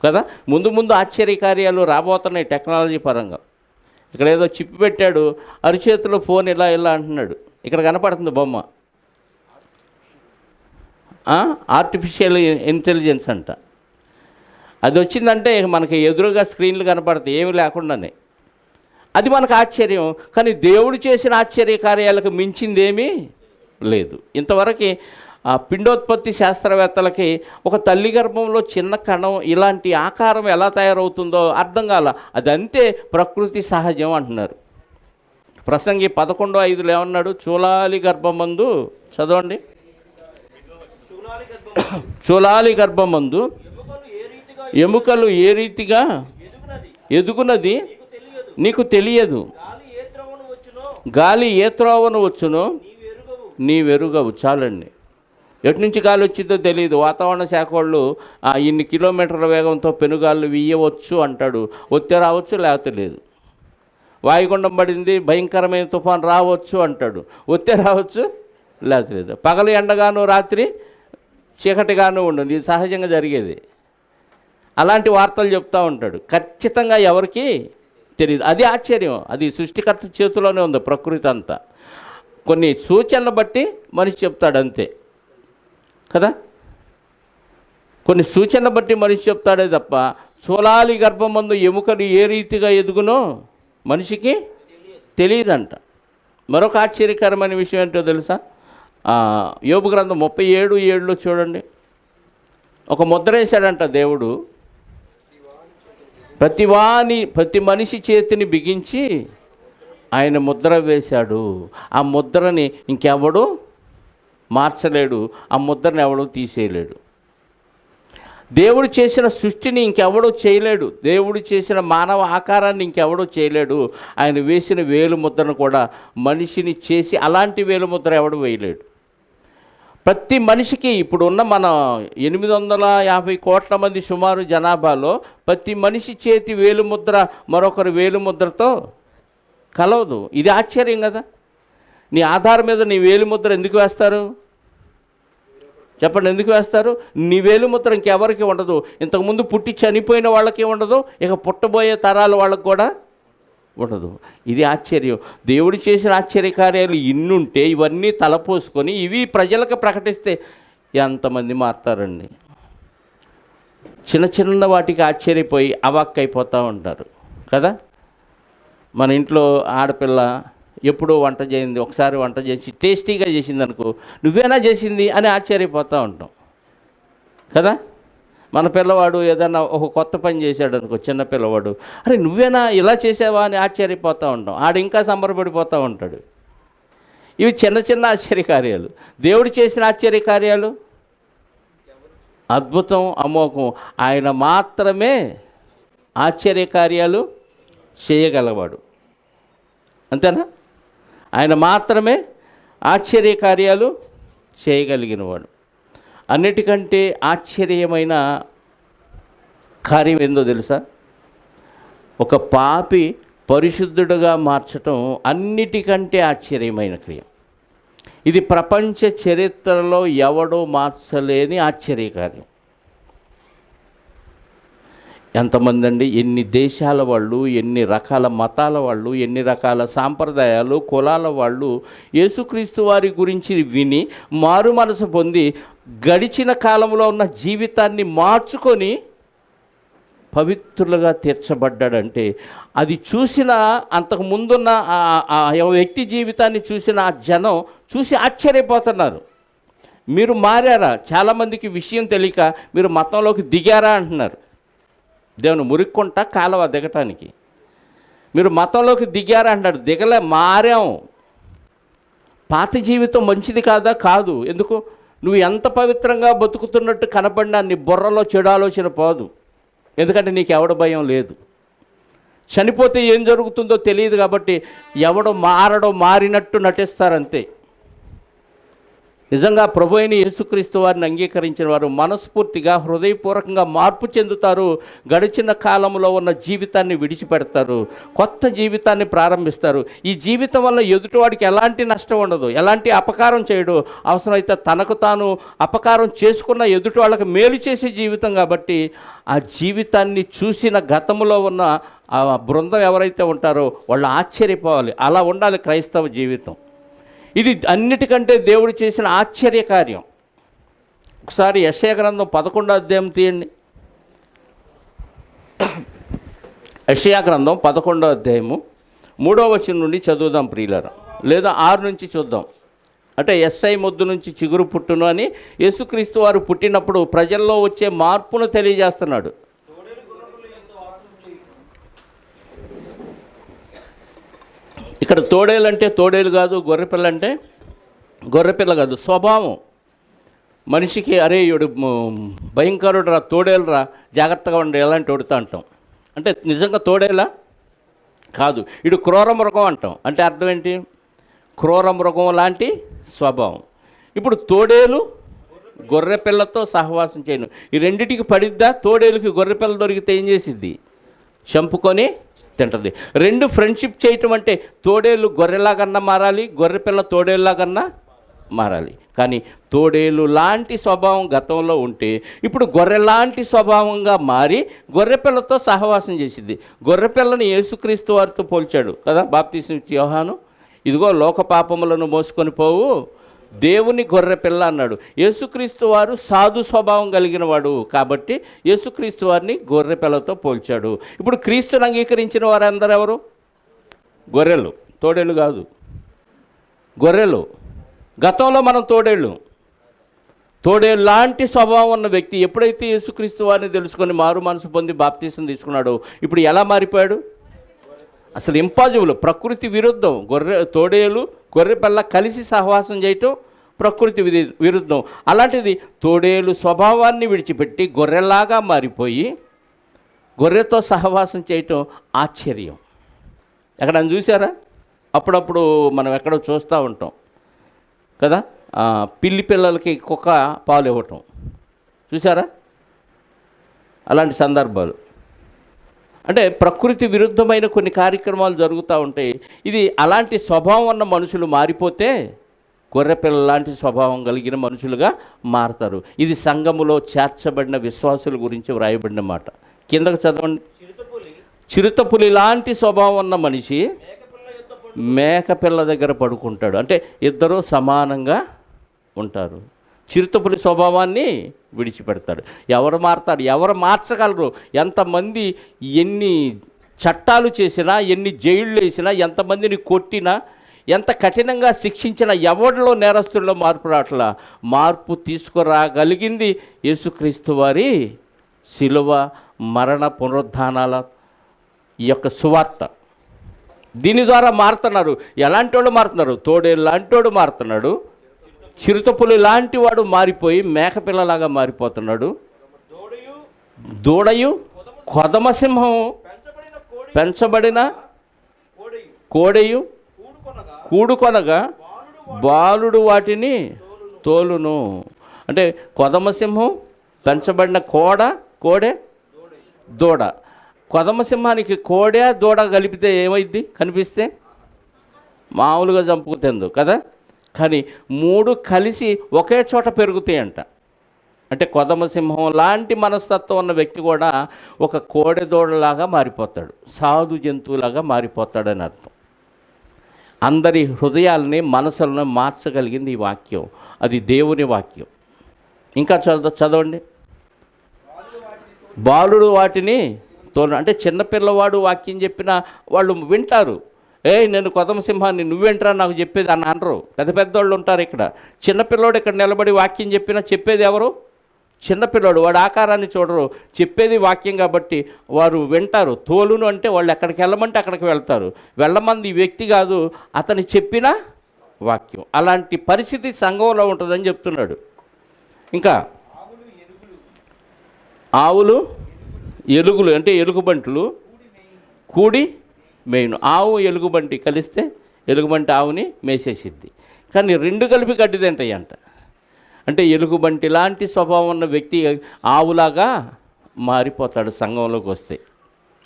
కదా. ముందు ఆశ్చర్యకార్యాలు రాబోతున్నాయి టెక్నాలజీ పరంగా. ఇక్కడ ఏదో చిప్ పెట్టాడు, అరిచేతిలో ఫోన్ ఇలా అంటున్నాడు. ఇక్కడ కనపడుతుంది బొమ్మ. ఆర్టిఫిషియల్ ఇంటెలిజెన్స్ అంట. అది వచ్చిందంటే మనకి ఎదురుగా స్క్రీన్లు కనపడతాయి ఏమి లేకుండానే. అది మనకు ఆశ్చర్యం. కానీ దేవుడు చేసిన ఆశ్చర్య కార్యాలకు మించిందేమీ లేదు. ఇంతవరకు పిండోత్పత్తి శాస్త్రవేత్తలకి ఒక తల్లి గర్భంలో చిన్న కణం ఇలాంటి ఆకారం ఎలా తయారవుతుందో అర్థం కాల. అదంతే ప్రకృతి సహజం అంటున్నారు. ప్రసంగి 11:5 ఏమన్నాడు? చూలాలి గర్భమందు, చదవండి. చూలాలి గర్భమందు ఎముకలు ఏ రీతిగా ఎదుగునది నీకు తెలియదు. గాలి ఏ త్రోవను వచ్చునో నీవెరుగవు. చాలండి. ఎటు నుంచి గాలి వచ్చిందో తెలియదు. వాతావరణ శాఖ వాళ్ళు ఇన్ని కిలోమీటర్ల వేగంతో పెనుగాళ్ళు వీయవచ్చు అంటాడు. వచ్చే రావచ్చు, లేకపోతే లేదు. వాయుగుండం పడింది, భయంకరమైన తుఫాను రావచ్చు అంటాడు. వచ్చే రావచ్చు, లేకపోతే లేదు. పగలు ఎండగాను, రాత్రి చీకటిగాను ఉండదు. ఇది సహజంగా జరిగేది. అలాంటి వార్తలు చెప్తూ ఉంటాడు. ఖచ్చితంగా ఎవరికి తెలియదు. అది ఆశ్చర్యం. అది సృష్టికర్త చేతిలోనే ఉంది ప్రకృతి అంతా. కొన్ని సూచనలు బట్టి మనిషి చెప్తాడు అంతే కదా. కొన్ని సూచనలు బట్టి మనిషి చెప్తాడే తప్ప చూలాలి గర్భమందు ఎముకలు ఏ రీతిగా ఎదుగునో మనిషికి తెలియదంట. మరొక ఆశ్చర్యకరమైన విషయం ఏంటో తెలుసా? యోబు గ్రంథం 37:7 చూడండి. ఒక ముద్ర వేశాడంట దేవుడు, ప్రతి మనిషి చేతిని బిగించి ఆయన ముద్ర వేశాడు. ఆ ముద్రని ఇంకెవడు మార్చలేడు, ఆ ముద్రని ఎవడు తీసేయలేడు. దేవుడు చేసిన సృష్టిని ఇంకెవడో చేయలేడు, దేవుడు చేసిన మానవ ఆకారాన్ని ఇంకెవడో చేయలేడు. ఆయన వేసిన వేలు ముద్రను కూడా మనిషిని చేసి అలాంటి వేలు ముద్ర ఎవడు వేయలేడు. ప్రతి మనిషికి ఇప్పుడున్న మన 850 కోట్ల మంది సుమారు జనాభాలో ప్రతి మనిషి చేతి వేలు ముద్ర మరొకరి వేలు ముద్రతో కలవదు. ఇది ఆశ్చర్యం కదా. నీ ఆధార్ మీద నీ వేలు ముద్ర ఎందుకు వేస్తారు చెప్పండి? ఎందుకు వేస్తారు? నీ వేలు ముద్ర ఇంకెవరికి ఉండదు. ఇంతకుముందు పుట్టి చనిపోయిన వాళ్ళకి ఉండదు, ఇక పుట్టబోయే తరాల వాళ్ళకు కూడా ఉండదు. ఇది ఆశ్చర్యం. దేవుడు చేసిన ఆశ్చర్యకార్యాలు ఇన్నుంటే ఇవన్నీ తలపోసుకొని ఇవి ప్రజలకు ప్రకటిస్తే ఎంతమంది మారుతారండి? చిన్న చిన్న వాటికి ఆశ్చర్యపోయి అవాక్కైపోతూ ఉంటారు కదా. మన ఇంట్లో ఆడపిల్ల ఎప్పుడో వంట చేయింది, ఒకసారి వంట చేసి టేస్టీగా చేసింది అనుకో, నువ్వేనా చేసింది అని ఆశ్చర్యపోతూ ఉంటాం కదా. మన పిల్లవాడు ఏదన్నా ఒక కొత్త పని చేశాడు అనుకో, చిన్న పిల్లవాడు, అరే నువ్వేనా ఇలా చేసావా అని ఆశ్చర్యపోతూ ఉంటాం. ఆడు ఇంకా సంబరపడిపోతూ ఉంటాడు. ఇవి చిన్న చిన్న ఆశ్చర్యకార్యాలు. దేవుడు చేసిన ఆశ్చర్యకార్యాలు అద్భుతం, అమోఘం. ఆయన మాత్రమే ఆశ్చర్యకార్యాలు చేయగలవాడు, అంతేనా? ఆయన మాత్రమే ఆశ్చర్యకార్యాలు చేయగలిగినవాడు. అన్నిటికంటే ఆశ్చర్యమైన కార్యం ఏందో తెలుసా? ఒక పాపి పరిశుద్ధుడుగా మార్చటం అన్నిటికంటే ఆశ్చర్యమైన క్రియ. ఇది ప్రపంచ చరిత్రలో ఎవడో మార్చలేని ఆశ్చర్యకార్యం. ఎంతమంది అండి, ఎన్ని దేశాల వాళ్ళు, ఎన్ని రకాల మతాల వాళ్ళు, ఎన్ని రకాల సాంప్రదాయాలు, కులాల వాళ్ళు యేసుక్రీస్తు వారి గురించి విని మారు మనసు పొంది గడిచిన కాలంలో ఉన్న జీవితాన్ని మార్చుకొని పవిత్రులుగా తీర్చబడ్డాడంటే అది చూసిన అంతకుముందున్న ఆ వ్యక్తి జీవితాన్ని చూసిన ఆ జనం చూసి ఆశ్చర్యపోతున్నారు. మీరు మారారా? చాలామందికి విషయం తెలియక మీరు మతంలోకి దిగారా అంటున్నారు. దేవుని మురిక్కుంటా కాలువ దిగటానికి మీరు మతంలోకి దిగారా అంటాడు. దిగలే, మారాం. పాత జీవితం మంచిది కాదా? కాదు. ఎందుకు? నువ్వు ఎంత పవిత్రంగా బతుకుతున్నట్టు కనపడినా నీ బుర్రలో చెడు ఆలోచన పోదు. ఎందుకంటే నీకు ఎవడ భయం లేదు. చనిపోతే ఏం జరుగుతుందో తెలియదు కాబట్టి ఎవడో మారినట్టు నటిస్తారంతే. నిజంగా ప్రభు అయిన యేసుక్రీస్తు వారిని అంగీకరించిన వారు మనస్ఫూర్తిగా హృదయపూర్వకంగా మార్పు చెందుతారు. గడిచిన కాలంలో ఉన్న జీవితాన్ని విడిచిపెడతారు, కొత్త జీవితాన్ని ప్రారంభిస్తారు. ఈ జీవితం వల్ల ఎదుటివాడికి ఎలాంటి నష్టం ఉండదు, ఎలాంటి అపకారం చేయడు. అవసరమైతే తనకు తాను అపకారం చేసుకున్న ఎదుటి వాళ్ళకి మేలు చేసే జీవితం కాబట్టి ఆ జీవితాన్ని చూసిన గతంలో ఉన్న ఆ బృందం ఎవరైతే ఉంటారో వాళ్ళు ఆశ్చర్యపోవాలి. అలా ఉండాలి క్రైస్తవ జీవితం. ఇది అన్నిటికంటే దేవుడు చేసిన ఆశ్చర్యకార్యం. ఒకసారి యెషయా గ్రంథం 11వ అధ్యాయం తీయండి. యెషయా గ్రంథం 11వ అధ్యాయము 3వ వచనం నుండి చదువుదాం ప్రియులారా, లేదా 6 నుంచి చూద్దాం. అంటే ఎస్ఐ ముద్దు నుంచి చిగురు పుట్టును అని యేసుక్రీస్తు వారు పుట్టినప్పుడు ప్రజల్లో వచ్చే మార్పును తెలియజేస్తున్నాడు. ఇక్కడ తోడేలు అంటే తోడేలు కాదు, గొర్రెపిల్ల అంటే గొర్రెపిల్ల కాదు. స్వభావం మనిషికి అరే ఇడు భయంకరుడు రా, తోడేలు రా, జాగ్రత్తగా ఉండి ఎలాంటి వడుతా అంటాం. అంటే నిజంగా తోడేలా కాదు, ఇడు క్రూర మృగం అంటాం. అంటే అర్థం ఏంటి? క్రూర మృగం లాంటి స్వభావం. ఇప్పుడు తోడేలు గొర్రెపిల్లతో సహవాసం చేయను, ఈ రెండిటికి పడిద్దా? తోడేలుకి గొర్రెపిల్ల దొరికితే ఏం చేసిద్ది? చంపుకొని తింటుంది. రెండు ఫ్రెండ్షిప్ చేయటం అంటే తోడేలు గొర్రెలాగన్నా మారాలి, గొర్రెపిల్ల తోడేలులాగన్నా మారాలి. కానీ తోడేలు లాంటి స్వభావం గతంలో ఉంటే ఇప్పుడు గొర్రెలాంటి స్వభావంగా మారి గొర్రెపిల్లతో సహవాసం చేసింది. గొర్రెపిల్లని యేసుక్రీస్తు వారితో పోల్చాడు కదా బాప్తిసం ఇచ్చే యోహాను. ఇదిగో లోక పాపములను మోసుకొని పోవు దేవుని గొర్రె పిల్ల అన్నాడు. యేసుక్రీస్తు వారు సాధు స్వభావం కలిగిన వాడు కాబట్టి యేసుక్రీస్తు వారిని గొర్రె పిల్లతో పోల్చాడు. ఇప్పుడు క్రీస్తుని అంగీకరించిన వారందరూ ఎవరు? గొర్రెలు, తోడేళ్ళు కాదు, గొర్రెలు. గతంలో మనం తోడేళ్ళు లాంటి స్వభావం ఉన్న వ్యక్తి ఎప్పుడైతే యేసుక్రీస్తు వారిని తెలుసుకొని మారు మనసు పొంది బాప్తీసం తీసుకున్నాడో ఇప్పుడు ఎలా మారిపోయాడు? అసలు ఇంపాసిబుల్, ప్రకృతి విరుద్ధం. తోడేలు గొర్రె పిల్ల కలిసి సహవాసం చేయటం ప్రకృతి విరుద్ధం. అలాంటిది తోడేలు స్వభావాన్ని విడిచిపెట్టి గొర్రెలాగా మారిపోయి గొర్రెతో సహవాసం చేయటం ఆశ్చర్యం. ఎక్కడ చూసారా? అప్పుడప్పుడు మనం ఎక్కడో చూస్తూ ఉంటాం కదా, పిల్లి పిల్లలకి కుక్క పాలు ఇవ్వటం చూసారా? అలాంటి సందర్భాలు అంటే ప్రకృతి విరుద్ధమైన కొన్ని కార్యక్రమాలు జరుగుతూ ఉంటాయి. ఇది అలాంటి స్వభావం ఉన్న మనుషులు మారిపోతే గొర్రెపిల్ల లాంటి స్వభావం కలిగిన మనుషులుగా మారతారు. ఇది సంఘములో చేర్చబడిన విశ్వాసుల గురించి వ్రాయబడిన మాట. కిందకు చదవండి. చిరుతపులి లాంటి స్వభావం ఉన్న మనిషి మేకపిల్ల దగ్గర పడుకుంటాడు. అంటే ఇద్దరూ సమానంగా ఉంటారు. చిరుతపులి స్వభావాన్ని విడిచిపెడతాడు. ఎవరు మారతారు? ఎవరు మార్చగలరు? ఎంతమంది ఎన్ని చట్టాలు చేసినా, ఎన్ని జైళ్ళు వేసినా, ఎంతమందిని కొట్టినా, ఎంత కఠినంగా శిక్షించినా ఎవరిలో నేరస్తుల్లో మార్పు రావట్లా. మార్పు తీసుకురాగలిగింది యేసుక్రీస్తు వారి శిలువ, మరణ, పునరుద్ధానాల ఈ యొక్క సువార్త. దీని ద్వారా మారుతున్నారు. ఎలాంటి వాళ్ళు మారుతున్నారు? తోడేలు లాంటి వాడు మారుతున్నాడు. చిరుతపులి లాంటి వాడు మారిపోయి మేకపిల్లలాగా మారిపోతున్నాడు. దూడయు కొదమసింహం పెంచబడిన కోడెయు కూడుకొనగా బాలుడు వాటిని తోలును. అంటే కొదమసింహం, పెంచబడిన కోడె, దూడ. కొదమసింహానికి కోడె దూడ కలిపితే ఏమైద్ది? కనిపిస్తే మామూలుగా చంపుకుతేందు కదా, కానీ మూడు కలిసి ఒకే చోట పెరుగుతాయంట. అంటే కొదమసింహం లాంటి మనస్తత్వం ఉన్న వ్యక్తి కూడా ఒక కోడె దూడలాగా మారిపోతాడు, సాధు జంతువులాగా మారిపోతాడని అర్థం. అందరి హృదయాలని, మనసులను మార్చగలిగింది ఈ వాక్యం. అది దేవుని వాక్యం. ఇంకా చదవండి. బాలుడు వాటిని అంటే చిన్నపిల్లవాడు వాక్యం చెప్పినా వాళ్ళు వింటారు. నేను కొదమసింహాన్ని నువ్వేంట్రా నాకు చెప్పేది అని అనరు. పెద్ద పెద్దవాళ్ళు ఉంటారు ఇక్కడ. చిన్నపిల్లోడు ఇక్కడ నిలబడి వాక్యం చెప్పినా చెప్పేది ఎవరు? చిన్నపిల్లోడు. వాడు ఆకారాన్ని చూడరు, చెప్పేది వాక్యం కాబట్టి వారు వింటారు. తోలును అంటే వాళ్ళు ఎక్కడికి వెళ్ళమంటే అక్కడికి వెళ్తారు. వెళ్ళమంది వ్యక్తి కాదు, అతని చెప్పిన వాక్యం. అలాంటి పరిస్థితి సంఘంలో ఉంటుందని చెప్తున్నాడు. ఇంకా ఆవులు ఎలుగులు అంటే ఎలుగుబంట్లు కూడి మేయును. ఆవు ఎలుగుబంటి కలిస్తే ఎలుగుబంటి ఆవుని మేసేసిద్ది, కానీ రెండు కలిపి గడ్డి తింటాయి అంట. అంటే ఎలుగుబంటి లాంటి స్వభావం ఉన్న వ్యక్తి ఆవులాగా మారిపోతాడు సంఘంలోకి వస్తే.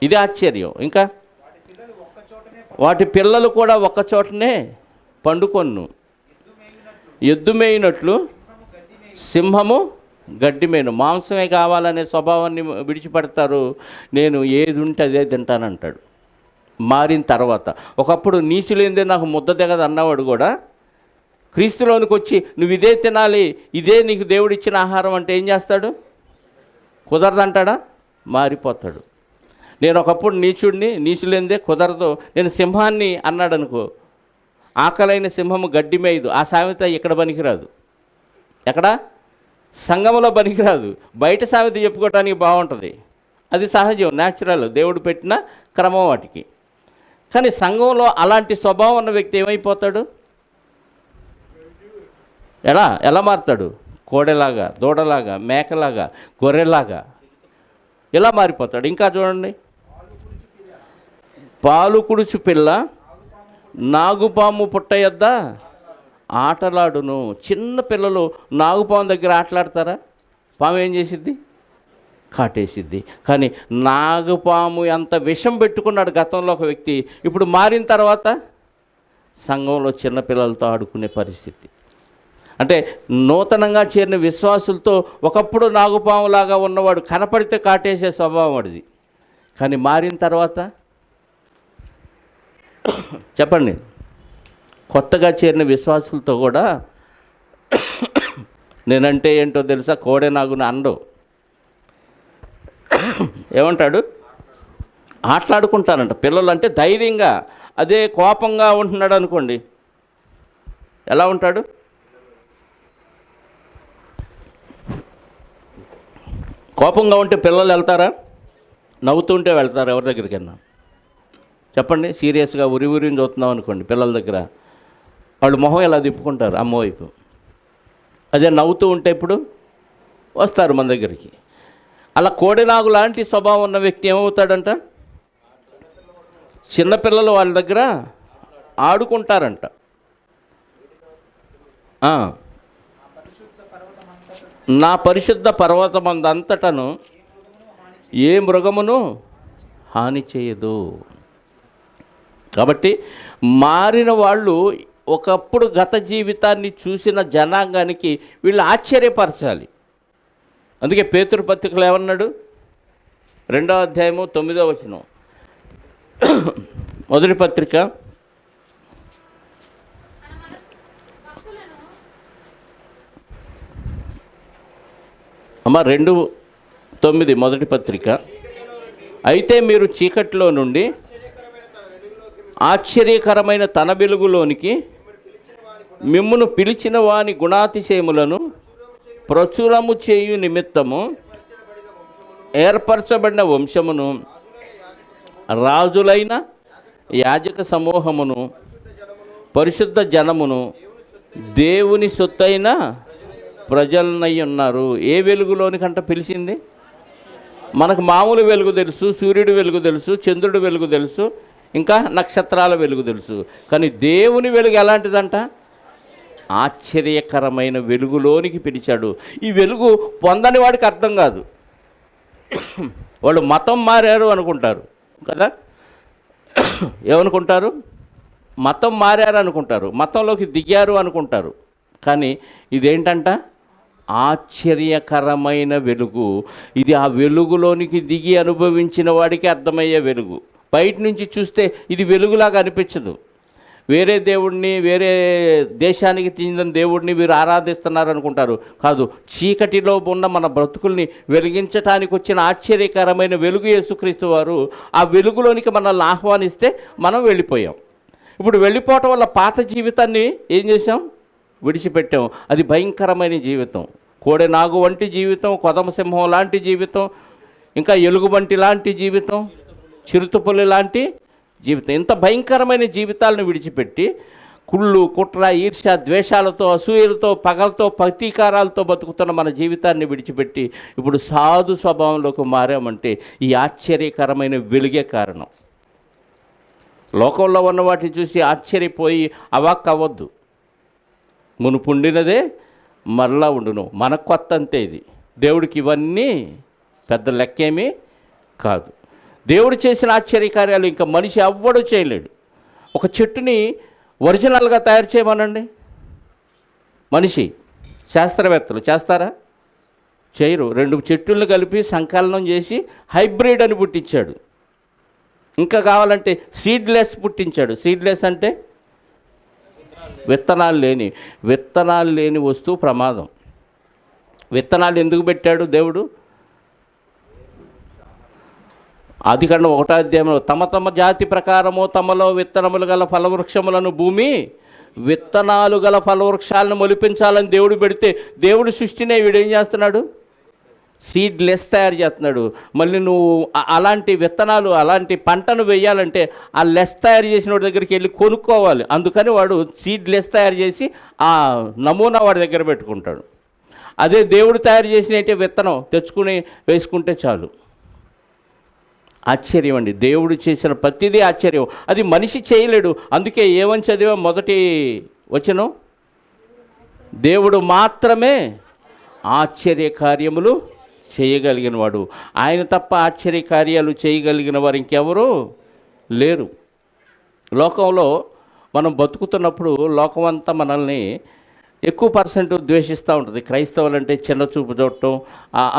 ఇది ఆశ్చర్యం. ఇంకా వాటి పిల్లలు కూడా ఒక్క చోటనే పండుకొన్ను. ఎద్దు మేయినట్లు సింహము గడ్డి మేను. మాంసమే కావాలనే స్వభావాన్ని విడిచిపెడతారు. నేను ఏది ఉంటే అదే తింటానంటాడు మారిన తర్వాత. ఒకప్పుడు నీచులేందే నాకు ముద్ద దిగదు అన్నవాడు కూడా క్రీస్తులోనికి వచ్చి నువ్వు ఇదే తినాలి, ఇదే నీకు దేవుడిచ్చిన ఆహారం అంటే ఏం చేస్తాడు? కుదరదంటాడా? మారిపోతాడు. నేను ఒకప్పుడు నీచులేందే కుదరదు, నేను సింహాన్ని అన్నాడు అనుకో, ఆకలైన సింహము గడ్డి మేయదు. ఆ సామెత ఇక్కడ పనికిరాదు. ఎక్కడ? సంఘంలో పనికిరాదు. బయట సామెత చెప్పుకోవడానికి బాగుంటుంది, అది సహజం, న్యాచురల్, దేవుడు పెట్టిన క్రమం వాటికి. కానీ సంఘంలో అలాంటి స్వభావం ఉన్న వ్యక్తి ఏమైపోతాడు? ఎలా మారుతాడు? కోడెలాగా, దూడలాగా, మేకలాగా, గొర్రెలాగా ఇలా మారిపోతాడు. ఇంకా చూడండి. పాలు కుడుచు పిల్ల నాగుపాము పుట్ట యొద్ద ఆటలాడును. చిన్న పిల్లలు నాగుపాము దగ్గర ఆటలాడతారా? పాము ఏం చేసిద్ది? కాటేసిద్ది. కానీ నాగుపాము ఎంత విషం పెట్టుకున్నాడు గతంలో ఒక వ్యక్తి, ఇప్పుడు మారిన తర్వాత సంఘంలో చిన్నపిల్లలతో ఆడుకునే పరిస్థితి. అంటే నూతనంగా చేరిన విశ్వాసులతో ఒకప్పుడు నాగుపాములాగా ఉన్నవాడు కనపడితే కాటేసే స్వభావం వాడిది, కానీ మారిన తర్వాత చెప్పండి కొత్తగా చేరిన విశ్వాసులతో కూడా నేనంటే ఏంటో తెలుసా, కోడెనాగుని అండవు. ఏమంటాడు? ఆటలాడుకుంటానంట. పిల్లలు అంటే ధైర్యంగా. అదే కోపంగా ఉంటున్నాడు అనుకోండి, ఎలా ఉంటాడు? కోపంగా ఉంటే పిల్లలు వెళ్తారా? నవ్వుతుంటే వెళ్తారా ఎవరి దగ్గరికైనా? చెప్పండి. సీరియస్గా ఉరి ఉరిని చూస్తున్నాం అనుకోండి పిల్లల దగ్గర, వాళ్ళు మొహం ఎలా తిప్పుకుంటారు అమ్మ వైపు. అదే నవ్వుతూ ఉంటే ఇప్పుడు వస్తారు మన దగ్గరికి. అలా కోడినాగు లాంటి స్వభావం ఉన్న వ్యక్తి ఏమవుతాడంట? చిన్నపిల్లలు వాళ్ళ దగ్గర ఆడుకుంటారంట. నా పరిశుద్ధ పర్వతమందంతటను ఏ మృగమును హాని చేయదు. కాబట్టి మారిన వాళ్ళు ఒకప్పుడు గత జీవితాన్ని చూసిన జనాంగానికి వీళ్ళు ఆశ్చర్యపరచాలి. అందుకే పేతురు పత్రికలో ఏమన్నాడు? 2వ అధ్యాయము 9వ వచనం, మొదటి పత్రిక 2:9 మొదటి పత్రిక. అయితే మీరు చీకటిలో నుండి ఆశ్చర్యకరమైన తన వెలుగులోనికి మిమ్మును పిలిచిన వాని గుణాతిశయములను ప్రచురము చేయు నిమిత్తము ఏర్పరచబడిన వంశమును, రాజులైన యాజక సమూహమును, పరిశుద్ధ జనమును, దేవుని సొత్తైన ప్రజలనై ఉన్నారు. ఏ వెలుగులోనికంట పిలిచింది? మనకు మామూలు వెలుగు తెలుసు, సూర్యుడి వెలుగు తెలుసు, చంద్రుడి వెలుగు తెలుసు, ఇంకా నక్షత్రాల వెలుగు తెలుసు. కానీ దేవుని వెలుగు ఎలాంటిదంట? ఆశ్చర్యకరమైన వెలుగులోనికి పిలిచాడు. ఈ వెలుగు పొందని వాడికి అర్థం కాదు. వాళ్ళు మతం మారారు అనుకుంటారు కదా. ఏమనుకుంటారు? మతం మారారు అనుకుంటారు, మతంలోకి దిగారు అనుకుంటారు. కానీ ఇదేంటంట? ఆశ్చర్యకరమైన వెలుగు. ఇది ఆ వెలుగులోనికి దిగి అనుభవించిన వాడికి అర్థమయ్యే వెలుగు. బయట నుంచి చూస్తే ఇది వెలుగులాగా అనిపించదు. వేరే దేవుడిని, వేరే దేశానికి చెందిన దేవుడిని వీరు ఆరాధిస్తున్నారు అనుకుంటారు. కాదు, చీకటిలో ఉన్న మన బ్రతుకుల్ని వెలిగించటానికి వచ్చిన ఆశ్చర్యకరమైన వెలుగు యేసుక్రీస్తు వారు. ఆ వెలుగులోనికి మనల్ని ఆహ్వానిస్తే మనం వెళ్ళిపోయాం. ఇప్పుడు వెళ్ళిపోవటం వల్ల పాత జీవితాన్ని ఏం చేసాం? విడిచిపెట్టాం. అది భయంకరమైన జీవితం. కోడెనాగు వంటి జీవితం, కొదమసింహం లాంటి జీవితం, ఇంకా ఎలుగుబంటి లాంటి జీవితం, చిరుతపులి లాంటి జీవితం. ఇంత భయంకరమైన జీవితాలను విడిచిపెట్టి కుళ్ళు, కుట్ర, ఈర్ష్య, ద్వేషాలతో, అసూయలతో, పగలతో, ప్రతీకారాలతో బతుకుతున్న మన జీవితాన్ని విడిచిపెట్టి ఇప్పుడు సాధు స్వభావంలోకి మారామంటే ఈ ఆశ్చర్యకరమైన వెలుగే కారణం. లోకంలో ఉన్న వాటిని చూసి ఆశ్చర్యపోయి అవాక్ అవ్వద్దు. మునుపుండినదే మరలా ఉండును. మన కొత్త అంతే ఇది. దేవుడికి ఇవన్నీ పెద్ద లెక్కేమీ కాదు. దేవుడు చేసిన ఆశ్చర్యకార్యాలు ఇంకా మనిషి ఎవ్వడూ చేయలేడు. ఒక చెట్టుని ఒరిజినల్గా తయారు చేయమనండి, మనిషి శాస్త్రవేత్తలు చేస్తారా? చేయరు. 2 చెట్టులను కలిపి సంకలనం చేసి హైబ్రిడ్ అని పుట్టించాడు. ఇంకా కావాలంటే సీడ్లెస్ పుట్టించాడు. సీడ్లెస్ అంటే విత్తనాలు లేని వస్తువు ప్రమాదం. విత్తనాలు ఎందుకు పెట్టాడు దేవుడు? ఆదికాండం 1వ అధ్యాయంలో తమ తమ జాతి ప్రకారము తమలో విత్తనములు గల ఫలవృక్షములను భూమి విత్తనాలు గల ఫలవృక్షాలను మొలిపించాలని దేవుడు పెడితే, దేవుడు సృష్టినే వీడేం చేస్తున్నాడు? సీడ్లెస్ తయారు చేస్తున్నాడు. మళ్ళీ నువ్వు అలాంటి విత్తనాలు, అలాంటి పంటను వేయాలంటే ఆ లెస్ తయారు చేసిన వాడి దగ్గరికి వెళ్ళి కొనుక్కోవాలి. అందుకని వాడు సీడ్లెస్ తయారు చేసి ఆ నమూనా వాడి దగ్గర పెట్టుకుంటాడు. అదే దేవుడు తయారు చేసిన విత్తనం తెచ్చుకుని వేసుకుంటే చాలు. ఆశ్చర్యం అండి. దేవుడు చేసిన ప్రతిదీ ఆశ్చర్యం. అది మనిషి చేయలేడు. అందుకే ఏమని చదివా? మొదటి వచనం, దేవుడు మాత్రమే ఆశ్చర్య కార్యములు చేయగలిగిన వాడు. ఆయన తప్ప ఆశ్చర్య కార్యాలు చేయగలిగిన వారు ఇంకెవరూ లేరు. లోకంలో మనం బతుకుతున్నప్పుడు లోకం అంతా మనల్ని ఎక్కువ పర్సెంట్ ద్వేషిస్తూ ఉంటుంది. క్రైస్తవులు అంటే చిన్న చూపు చూడటం,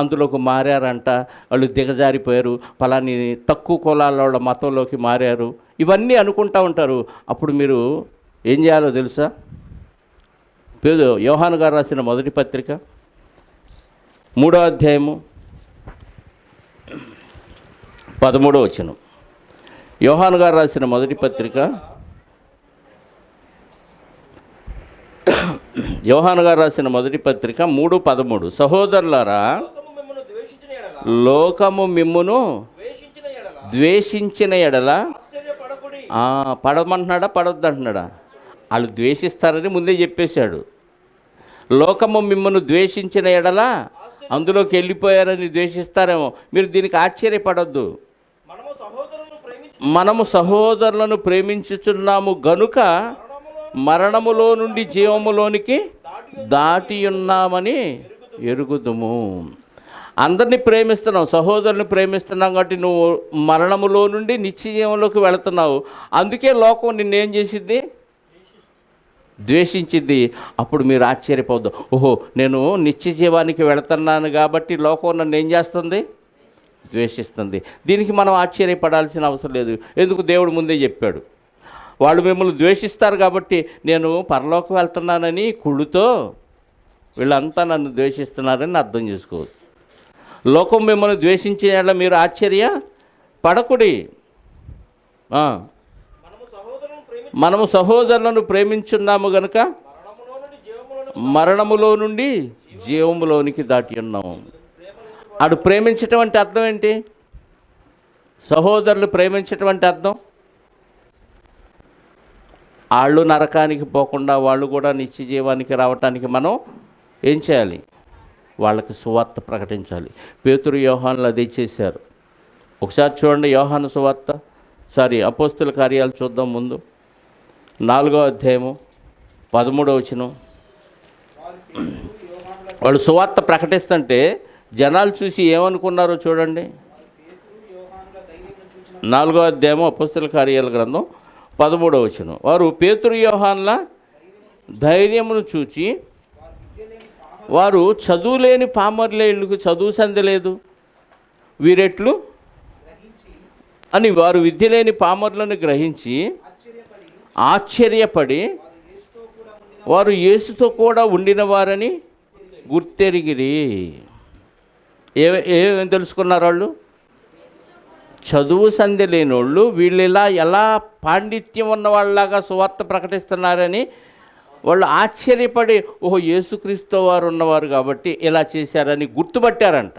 అందులోకి మారారంట, వాళ్ళు దిగజారిపోయారు, ఫలాని తక్కువ కులాల వాళ్ళ మతంలోకి మారారు, ఇవన్నీ అనుకుంటూ ఉంటారు. అప్పుడు మీరు ఏం చేయాలో తెలుసా? యోహాను గారు రాసిన మొదటి పత్రిక 3వ అధ్యాయము 13వ వచనం. యోహాను గారు రాసిన మొదటి పత్రిక యోహాను గారు రాసిన మొదటి పత్రిక 3:13. సహోదరులారా, లోకము మిమ్మును ద్వేషించిన ఎడల పడమంటున్నాడా పడొద్దంటున్నాడా? వాళ్ళు ద్వేషిస్తారని ముందే చెప్పేశాడు. లోకము మిమ్మల్ని ద్వేషించిన ఎడల అందులోకి వెళ్ళిపోయారని ద్వేషిస్తారేమో. మీరు దీనికి ఆశ్చర్యపడొద్దు. మనము సహోదరులను ప్రేమించుచున్నాము గనుక మరణములో నుండి జీవములోనికి దాటి ఉన్నామని ఎరుగుదుము. అందరినీ ప్రేమిస్తున్నావు, సహోదరుని ప్రేమిస్తున్నావు కాబట్టి నువ్వు మరణములో నుండి నిత్య జీవంలోకి వెళుతున్నావు. అందుకే లోకం నిన్నేం చేసిద్ది? ద్వేషించింది. అప్పుడు మీరు ఆశ్చర్యపోవద్దు. ఓహో, నేను నిత్య జీవానికి వెళుతున్నాను కాబట్టి లోకం నన్ను ఏం చేస్తుంది? ద్వేషిస్తుంది. దీనికి మనం ఆశ్చర్యపడాల్సిన అవసరం లేదు. ఎందుకు? దేవుడు ముందే చెప్పాడు. వాళ్ళు మిమ్మల్ని ద్వేషిస్తారు కాబట్టి నేను పరలోకం వెళ్తున్నానని కుళ్ళుతో వీళ్ళంతా నన్ను ద్వేషిస్తున్నారని అర్థం చేసుకోవచ్చు. లోకం మిమ్మల్ని ద్వేషించేలా మీరు ఆశ్చర్య పడకుడి. మనము సహోదరులను ప్రేమించున్నాము గనుక మరణములో నుండి జీవములోనికి దాటి ఉన్నాము. అడు ప్రేమించటం అంటే అర్థం ఏంటి? సహోదరులు ప్రేమించటం అంటే అర్థం వాళ్ళు నరకానికి పోకుండా వాళ్ళు కూడా నిత్య జీవానికి రావటానికి మనం ఏం చేయాలి? వాళ్ళకి సువార్త ప్రకటించాలి. పేతురు, యోహానులు అదే చేశారు. ఒకసారి చూడండి, యోహాను సువార్త అపోస్తుల కార్యాలు చూద్దాం. ముందు 4వ అధ్యాయము 13వ వచనం. వాళ్ళు సువార్త ప్రకటిస్తుంటే జనాలు చూసి ఏమనుకున్నారో చూడండి. 4వ అధ్యాయము అపోస్తుల కార్యాల గ్రంథం 13వ వచనం. వారు పేతురు, యోహానుల ధైర్యమును చూచి, వారు చదువులేని పామర్లేళ్ళకు చదువు సందలేదు వీరెట్లు అని వారు విద్య లేని పామర్లను గ్రహించి ఆశ్చర్యపడి వారు యేసుతో కూడా ఉండిన వారని గుర్తెరిగిరి. ఏమేమి తెలుసుకున్నారు వాళ్ళు? చదువు సంధ్య లేని వాళ్ళు వీళ్ళు ఎలా పాండిత్యం ఉన్న వాళ్ళలాగా సువార్త ప్రకటిస్తున్నారని వాళ్ళు ఆశ్చర్యపడి, ఓహో, యేసుక్రీస్తు వారు ఉన్నవారు కాబట్టి ఇలా చేశారని గుర్తుపట్టారంట.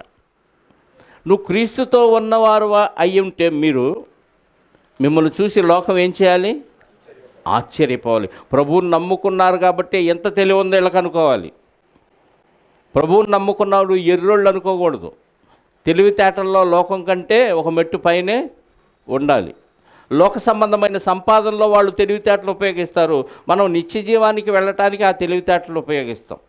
నువ్వు క్రీస్తుతో ఉన్నవారు అయి ఉంటే మిమ్మల్ని చూసి లోకం ఏం చేయాలి? ఆశ్చర్యపోవాలి. ప్రభువుని నమ్ముకున్నారు కాబట్టి ఎంత తెలివి ఉందో వీళ్ళకి అనుకోవాలి. ప్రభువుని నమ్ముకున్నాడు ఎర్రోళ్ళు అనుకోకూడదు. తెలివితేటల్లో లోకం కంటే ఒక మెట్టు పైనే ఉండాలి. లోక సంబంధమైన సంపాదనలో వాళ్ళు తెలివితేటలు ఉపయోగిస్తారు. మనం నిత్య జీవానికి వెళ్ళటానికి ఆ తెలివితేటలు ఉపయోగిస్తాం.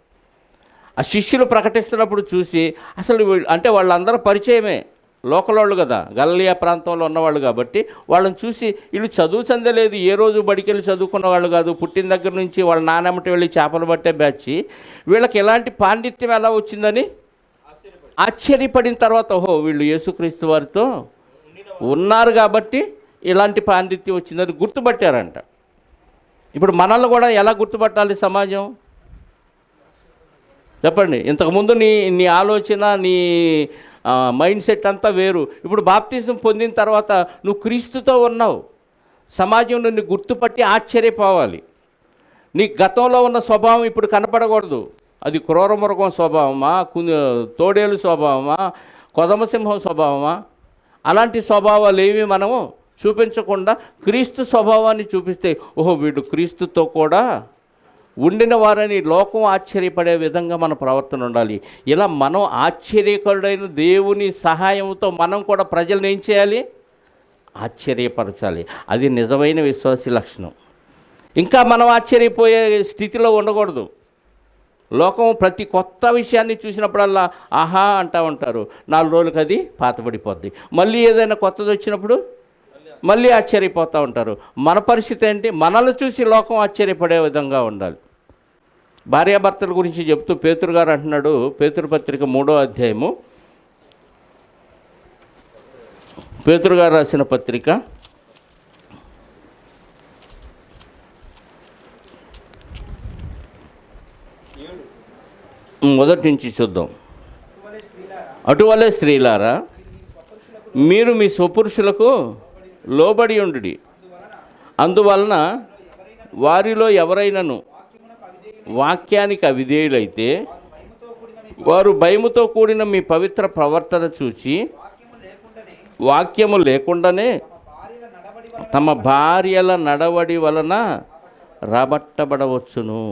ఆ శిష్యులు ప్రకటిస్తున్నప్పుడు చూసి అసలు అంటే వాళ్ళందరూ పరిచయమే, లోకలోళ్ళు కదా, గలిలయ ప్రాంతంలో ఉన్నవాళ్ళు కాబట్టి వాళ్ళని చూసి వీళ్ళు చదువు చెందలేదు, ఏ రోజు బడికెళ్ళి చదువుకున్న వాళ్ళు కాదు, పుట్టిన దగ్గర నుంచి వాళ్ళ నానమ్మటి వెళ్ళి చేపలు పట్టే బ్యాచ్, వీళ్ళకి ఎలాంటి పాండిత్యం ఎలా వచ్చిందని ఆశ్చర్యపడిన తర్వాత, ఓహో, వీళ్ళు యేసుక్రీస్తు వారితో ఉన్నారు కాబట్టి ఇలాంటి పాండిత్యం వచ్చిందని గుర్తుపట్టారంట. ఇప్పుడు మనల్ని కూడా ఎలా గుర్తుపట్టాలి సమాజం? చెప్పండి. ఇంతకుముందు నీ ఆలోచన, నీ మైండ్ సెట్ అంతా వేరు. ఇప్పుడు బాప్తిజం పొందిన తర్వాత నువ్వు క్రీస్తుతో ఉన్నావు. సమాజం నిన్ను గుర్తుపట్టి ఆశ్చర్యపోవాలి. నీ గతంలో ఉన్న స్వభావం ఇప్పుడు కనపడకూడదు. అది క్రూరమృగం స్వభావమా, తోడేలు స్వభావమా, కొదమసింహం స్వభావమా? అలాంటి స్వభావాలు ఏవి మనము చూపించకుండా క్రీస్తు స్వభావాన్ని చూపిస్తే, ఓహో, వీడు క్రీస్తుతో కూడా ఉండిన వారని లోకం ఆశ్చర్యపడే విధంగా మన ప్రవర్తన ఉండాలి. ఇలా మనం ఆశ్చర్యకరుడైన దేవుని సహాయంతో మనం కూడా ప్రజలను ఏం చేయాలి? ఆశ్చర్యపరచాలి. అది నిజమైన విశ్వాసి లక్షణం. ఇంకా మనం ఆశ్చర్యపోయే స్థితిలో ఉండకూడదు. లోకం ప్రతి కొత్త విషయాన్ని చూసినప్పుడల్లా ఆహా అంటూ ఉంటారు. 4 రోజులకు అది పాతబడిపోద్ది. మళ్ళీ ఏదైనా కొత్తది వచ్చినప్పుడు మళ్ళీ ఆశ్చర్యపోతూ ఉంటారు. మన పరిస్థితి ఏంటి? మనల్ని చూసి లోకం ఆశ్చర్యపడే విధంగా ఉండాలి. భార్యాభర్తల గురించి చెప్తూ పేతురు గారు అంటున్నాడు, పేతురు పత్రిక 3వ అధ్యాయము, పేతురు గారు రాసిన పత్రిక మొదటి నుంచి చూద్దాం. అటువలే స్త్రీలారా, మీరు మీ స్వపురుషులకు లోబడి ఉండుడి. అందువలన వారిలో ఎవరైనాను వాక్యానికి అవిధేయులైతే వారు భయముతో కూడిన మీ పవిత్ర ప్రవర్తన చూచి వాక్యము లేకుండానే తమ భార్యల నడవడి వలన రాబట్టబడవచ్చును.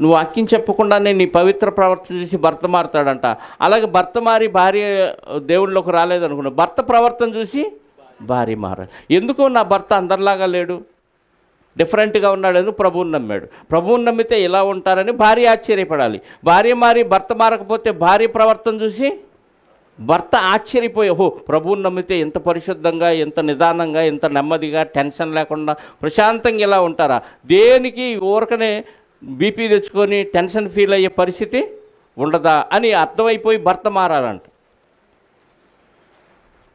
నువ్వు వాక్యం చెప్పకుండానే నీ పవిత్ర ప్రవర్తన చూసి భర్త మారుతాడంట. అలాగే భర్త మారి భార్య దేవుళ్ళలోకి రాలేదనుకున్నా, భర్త ప్రవర్తన చూసి భార్య మారాలి. ఎందుకు నా భర్త అందరిలాగా లేడు, డిఫరెంట్గా ఉన్నాడు, ఎందుకు ప్రభువుని నమ్మాడు. ప్రభువుని నమ్మితే ఇలా ఉంటారని భార్య ఆశ్చర్యపడాలి. భార్య మారి భర్త మారకపోతే భార్య ప్రవర్తన చూసి భర్త ఆశ్చర్యపోయి, ఓహో ప్రభువుని నమ్మితే ఎంత పరిశుద్ధంగా, ఎంత నిదానంగా, ఎంత నెమ్మదిగా, టెన్షన్ లేకుండా ప్రశాంతంగా ఇలా ఉంటారా, దేనికి ఊరకనే బీపీ తెచ్చుకొని టెన్షన్ ఫీల్ అయ్యే పరిస్థితి ఉండదా అని అర్థమైపోయి భర్త మారాలంట.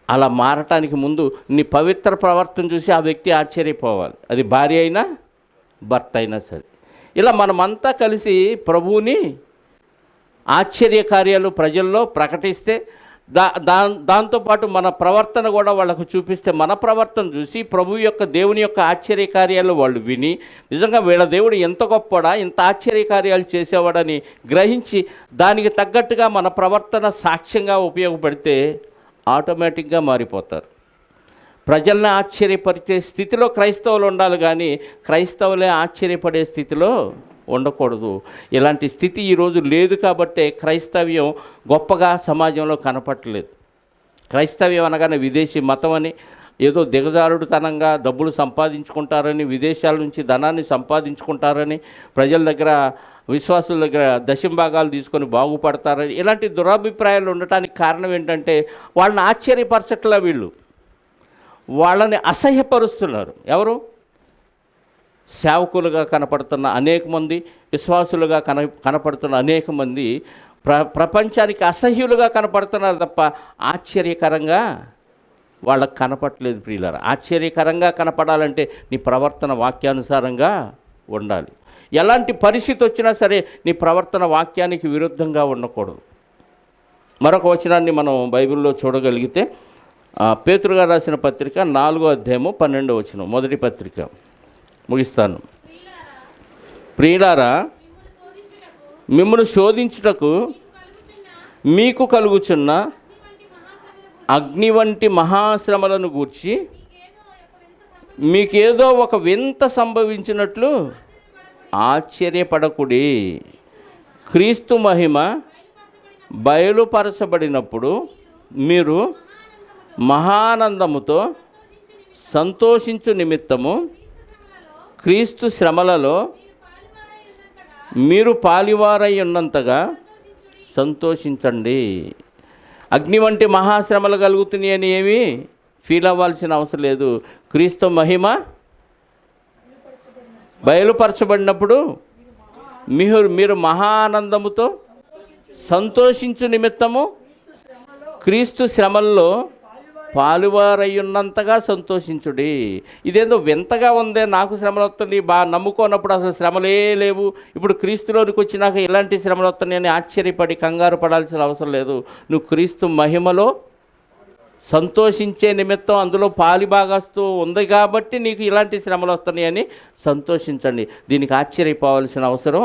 అలా మారటానికి ముందు నీ పవిత్ర ప్రవర్తన చూసి ఆ వ్యక్తి ఆశ్చర్యపోవాలి, అది భార్య అయినా భర్త అయినా సరే. ఇలా మనమంతా కలిసి ప్రభువుని ఆశ్చర్య కార్యాలు ప్రజల్లో ప్రకటిస్తే దాంతోపాటు మన ప్రవర్తన కూడా వాళ్ళకు చూపిస్తే, మన ప్రవర్తన చూసి ప్రభు యొక్క దేవుని యొక్క ఆశ్చర్య కార్యాలు వాళ్ళు విని నిజంగా వీళ్ళ దేవుడు ఎంత గొప్పడా, ఇంత ఆశ్చర్య కార్యాలు చేసేవాడని గ్రహించి దానికి తగ్గట్టుగా మన ప్రవర్తన సాక్ష్యంగా ఉపయోగపడితే ఆటోమేటిక్గా మారిపోతారు. ప్రజల్ని ఆశ్చర్యపరిచే స్థితిలో క్రైస్తవులు ఉండాలి, కానీ క్రైస్తవులే ఆశ్చర్యపడే స్థితిలో ఉండకూడదు. ఇలాంటి స్థితి ఈరోజు లేదు కాబట్టే క్రైస్తవ్యం గొప్పగా సమాజంలో కనపట్టలేదు. క్రైస్తవ్యం అనగానే విదేశీ మతం అని, ఏదో దిగజారుడుతనంగా డబ్బులు సంపాదించుకుంటారని, విదేశాల నుంచి ధనాన్ని సంపాదించుకుంటారని, ప్రజల దగ్గర విశ్వాసుల దగ్గర దశంభాగాలు తీసుకొని బాగుపడతారని, ఇలాంటి దురభిప్రాయాలు ఉండటానికి కారణం ఏంటంటే వాళ్ళని ఆశ్చర్యపరచట్లా, వీళ్ళు వాళ్ళని అసహ్యపరుస్తున్నారు. ఎవరు? సేవకులుగా కనపడుతున్న అనేక మంది, విశ్వాసులుగా కనపడుతున్న అనేక మంది ప్రపంచానికి అసహ్యులుగా కనపడుతున్నారు తప్ప ఆశ్చర్యకరంగా వాళ్ళకు కనపడలేదు. ప్రియులారా, ఆశ్చర్యకరంగా కనపడాలంటే నీ ప్రవర్తన వాక్యానుసారంగా ఉండాలి. ఎలాంటి పరిస్థితి వచ్చినా సరే నీ ప్రవర్తన వాక్యానికి విరుద్ధంగా ఉండకూడదు. మరొక వచనాన్ని మనం బైబిల్లో చూడగలిగితే పేతురు గారు రాసిన పత్రిక 4వ అధ్యాయము 12వ వచనం, మొదటి పత్రిక, ముగిస్తాను. ప్రియులారా, మిమ్మును శోధించుటకు మీకు కలుగుచున్న అగ్ని వంటి మహాశ్రమలను గూర్చి మీకేదో ఒక వింత సంభవించినట్లు ఆశ్చర్యపడకుడి. క్రీస్తు మహిమ బయలుపరచబడినప్పుడు మీరు మహానందముతో సంతోషించు నిమిత్తము క్రీస్తు శ్రమలలో మీరు పాలివారై ఉన్నంతగా సంతోషించండి. అగ్ని వంటి మహాశ్రమలు కలుగుతున్నాయని ఏమీ ఫీల్ అవ్వాల్సిన అవసరం లేదు. క్రీస్తు మహిమ బయలుపరచబడినప్పుడు మీరు మహానందముతో సంతోషించు నిమిత్తము క్రీస్తు శ్రమల్లో పాలువారయ్యున్నంతగా సంతోషించుడి. ఇదేందో వింతగా ఉందే, నాకు శ్రమలు వస్తుంది, బాగా నమ్ముకోనప్పుడు అసలు శ్రమలే లేవు, ఇప్పుడు క్రీస్తులోనికి వచ్చినాక ఇలాంటి శ్రమలు వస్తున్నాయని ఆశ్చర్యపడి కంగారు పడాల్సిన అవసరం లేదు. నువ్వు క్రీస్తు మహిమలో సంతోషించే నిమిత్తం అందులో పాలిభాగస్తూ ఉంది కాబట్టి నీకు ఇలాంటి శ్రమలు వస్తున్నాయని సంతోషించండి. దీనికి ఆశ్చర్యపోవాల్సిన అవసరం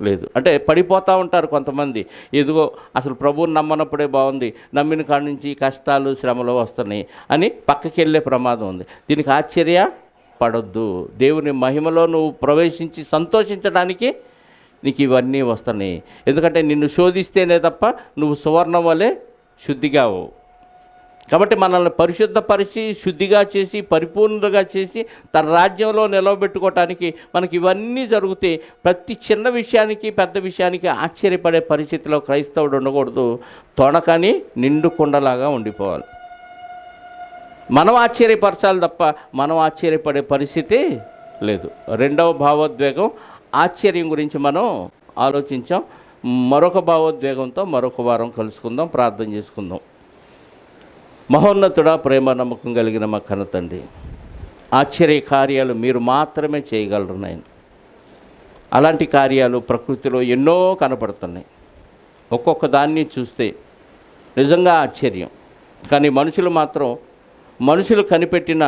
లేదు. అంటే పడిపోతూ ఉంటారు కొంతమంది, ఎదుగో అసలు ప్రభువుని నమ్మనప్పుడే బాగుంది, నమ్మిన కాడి నుంచి కష్టాలు శ్రమలు వస్తున్నాయి అని పక్కకి వెళ్ళే ప్రమాదం ఉంది. దీనికి ఆశ్చర్య పడొద్దు. దేవుని మహిమలో నువ్వు ప్రవేశించి సంతోషించడానికి నీకు ఇవన్నీ వస్తున్నాయి. ఎందుకంటే నిన్ను శోధిస్తేనే తప్ప నువ్వు సువర్ణం వలె శుద్ధిగావు. కాబట్టి మనల్ని పరిశుద్ధపరిచి శుద్ధిగా చేసి పరిపూర్ణంగా చేసి తన రాజ్యంలో నిలవబెట్టుకోవటానికి మనకి ఇవన్నీ జరిగితే ప్రతి చిన్న విషయానికి పెద్ద విషయానికి ఆశ్చర్యపడే పరిస్థితిలో క్రైస్తవుడు ఉండకూడదు. తొణకని నిండు కుండలాగా ఉండిపోవాలి. మనం ఆశ్చర్యపరచాలి తప్ప మనం ఆశ్చర్యపడే పరిస్థితి లేదు. రెండవ భావోద్వేగం ఆశ్చర్యం గురించి మనం ఆలోచించాం. మరొక భావోద్వేగంతో మరొక వారం కలుసుకుందాం, ప్రార్థన చేసుకుందాం. మహోన్నతుడా, ప్రేమ నమ్మకం కలిగిన మా కన్న తండ్రి, ఆశ్చర్య కార్యాలు మీరు మాత్రమే చేయగలరు నాయన. అలాంటి కార్యాలు ప్రకృతిలో ఎన్నో కనపడుతున్నాయి. ఒక్కొక్క దాన్ని చూస్తే నిజంగా ఆశ్చర్యం. కానీ మనుషులు మాత్రం మనుషులు కనిపెట్టిన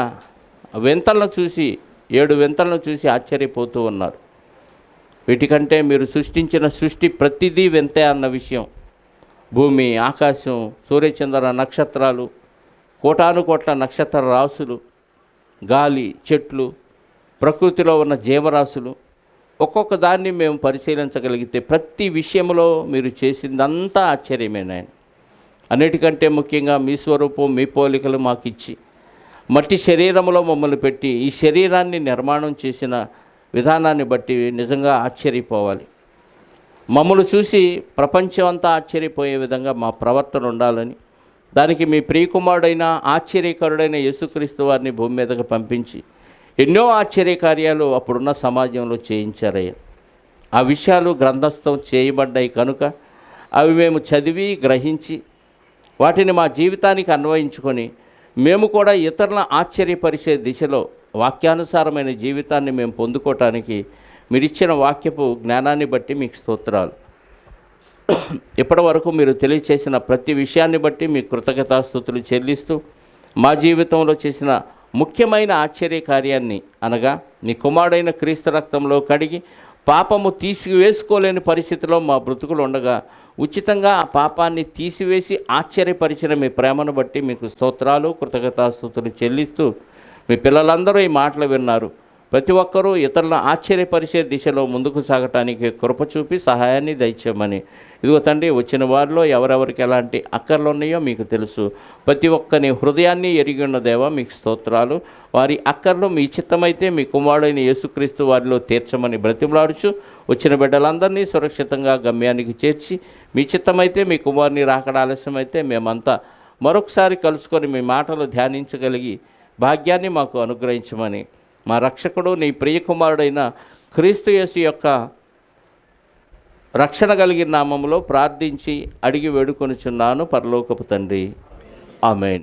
వింతలను చూసి 7 వింతలను చూసి ఆశ్చర్యపోతూ ఉన్నారు. వీటికంటే మీరు సృష్టించిన సృష్టి ప్రతిదీ వింతే అన్న విషయం, భూమి, ఆకాశం, సూర్యచంద్ర నక్షత్రాలు, కోటానుకోట్ల నక్షత్ర రాసులు, గాలి, చెట్లు, ప్రకృతిలో ఉన్న జీవరాశులు, ఒక్కొక్క దాన్ని మేము పరిశీలించగలిగితే ప్రతి విషయంలో మీరు చేసిందంతా ఆశ్చర్యమేనాయన. అన్నిటికంటే ముఖ్యంగా మీ స్వరూపం, మీ పోలికలు మాకు ఇచ్చి మట్టి శరీరంలో మమ్మల్ని పెట్టి ఈ శరీరాన్ని నిర్మాణం చేసిన విధానాన్ని బట్టి నిజంగా ఆశ్చర్యపోవాలి. మమ్మల్ని చూసి ప్రపంచం అంతా ఆశ్చర్యపోయే విధంగా మా ప్రవర్తన ఉండాలని, దానికి మీ ప్రియకుమారుడైన ఆశ్చర్యకరుడైన యేసుక్రీస్తు వారిని భూమి మీదకు పంపించి ఎన్నో ఆశ్చర్యకార్యాలు అప్పుడున్న సమాజంలో చేయించారయ్యా. ఆ విషయాలు గ్రంథస్థం చేయబడ్డాయి కనుక అవి మేము చదివి గ్రహించి వాటిని మా జీవితానికి అన్వయించుకొని మేము కూడా ఇతరులను ఆశ్చర్యపరిచే దిశలో వాక్యానుసారమైన జీవితాన్ని మేము పొందుకోవటానికి మీరిచ్చిన వాక్యపు జ్ఞానాన్ని బట్టి మీకు స్తోత్రాలు. ఇప్పటి వరకు మీరు తెలియచేసిన ప్రతి విషయాన్ని బట్టి మీ కృతజ్ఞతాస్తుతులు చెల్లిస్తూ మా జీవితంలో చేసిన ముఖ్యమైన ఆశ్చర్య కార్యాన్ని అనగా నీ కుమారుడైన క్రీస్తు రక్తంలో కడిగి పాపము తీసివేసుకోలేని పరిస్థితిలో మా బ్రతుకులు ఉండగా ఉచితంగా ఆ పాపాన్ని తీసివేసి ఆశ్చర్యపరిచిన మీ ప్రేమను బట్టి మీకు స్తోత్రాలు, కృతజ్ఞతాస్తుతులు చెల్లిస్తూ మీ పిల్లలందరూ ఈ మాటలు విన్నారు. ప్రతి ఒక్కరూ ఇతరులను ఆశ్చర్యపరిచే దిశలో ముందుకు సాగటానికి కృప చూపి సహాయాన్ని దయచేయమని. ఇదిగో తండ్రి, వచ్చిన వారిలో ఎవరెవరికి ఎలాంటి అక్కర్లు ఉన్నాయో మీకు తెలుసు. ప్రతి ఒక్కని హృదయాన్ని ఎరిగి ఉన్న దేవా మీకు స్తోత్రాలు. వారి అక్కర్లు మీ చిత్తమైతే మీ కుమారుడైన యేసుక్రీస్తు వారిలో తీర్చమని బ్రతిమలాడుచు వచ్చిన బిడ్డలందరినీ సురక్షితంగా గమ్యానికి చేర్చి మీ చిత్తమైతే మీ కుమారుని రాకడ ఆలస్యమైతే మేమంతా మరొకసారి కలుసుకొని మీ మాటలు ధ్యానించగలిగి భాగ్యాన్ని మాకు అనుగ్రహించమని మా రక్షకుడు నీ ప్రియకుమారుడైన క్రీస్తు యేసు యొక్క రక్షణ కలిగిన నామములో ప్రార్థించి అడిగి వేడుకొనుచున్నాను పరలోకపు తండ్రి. ఆమేన్.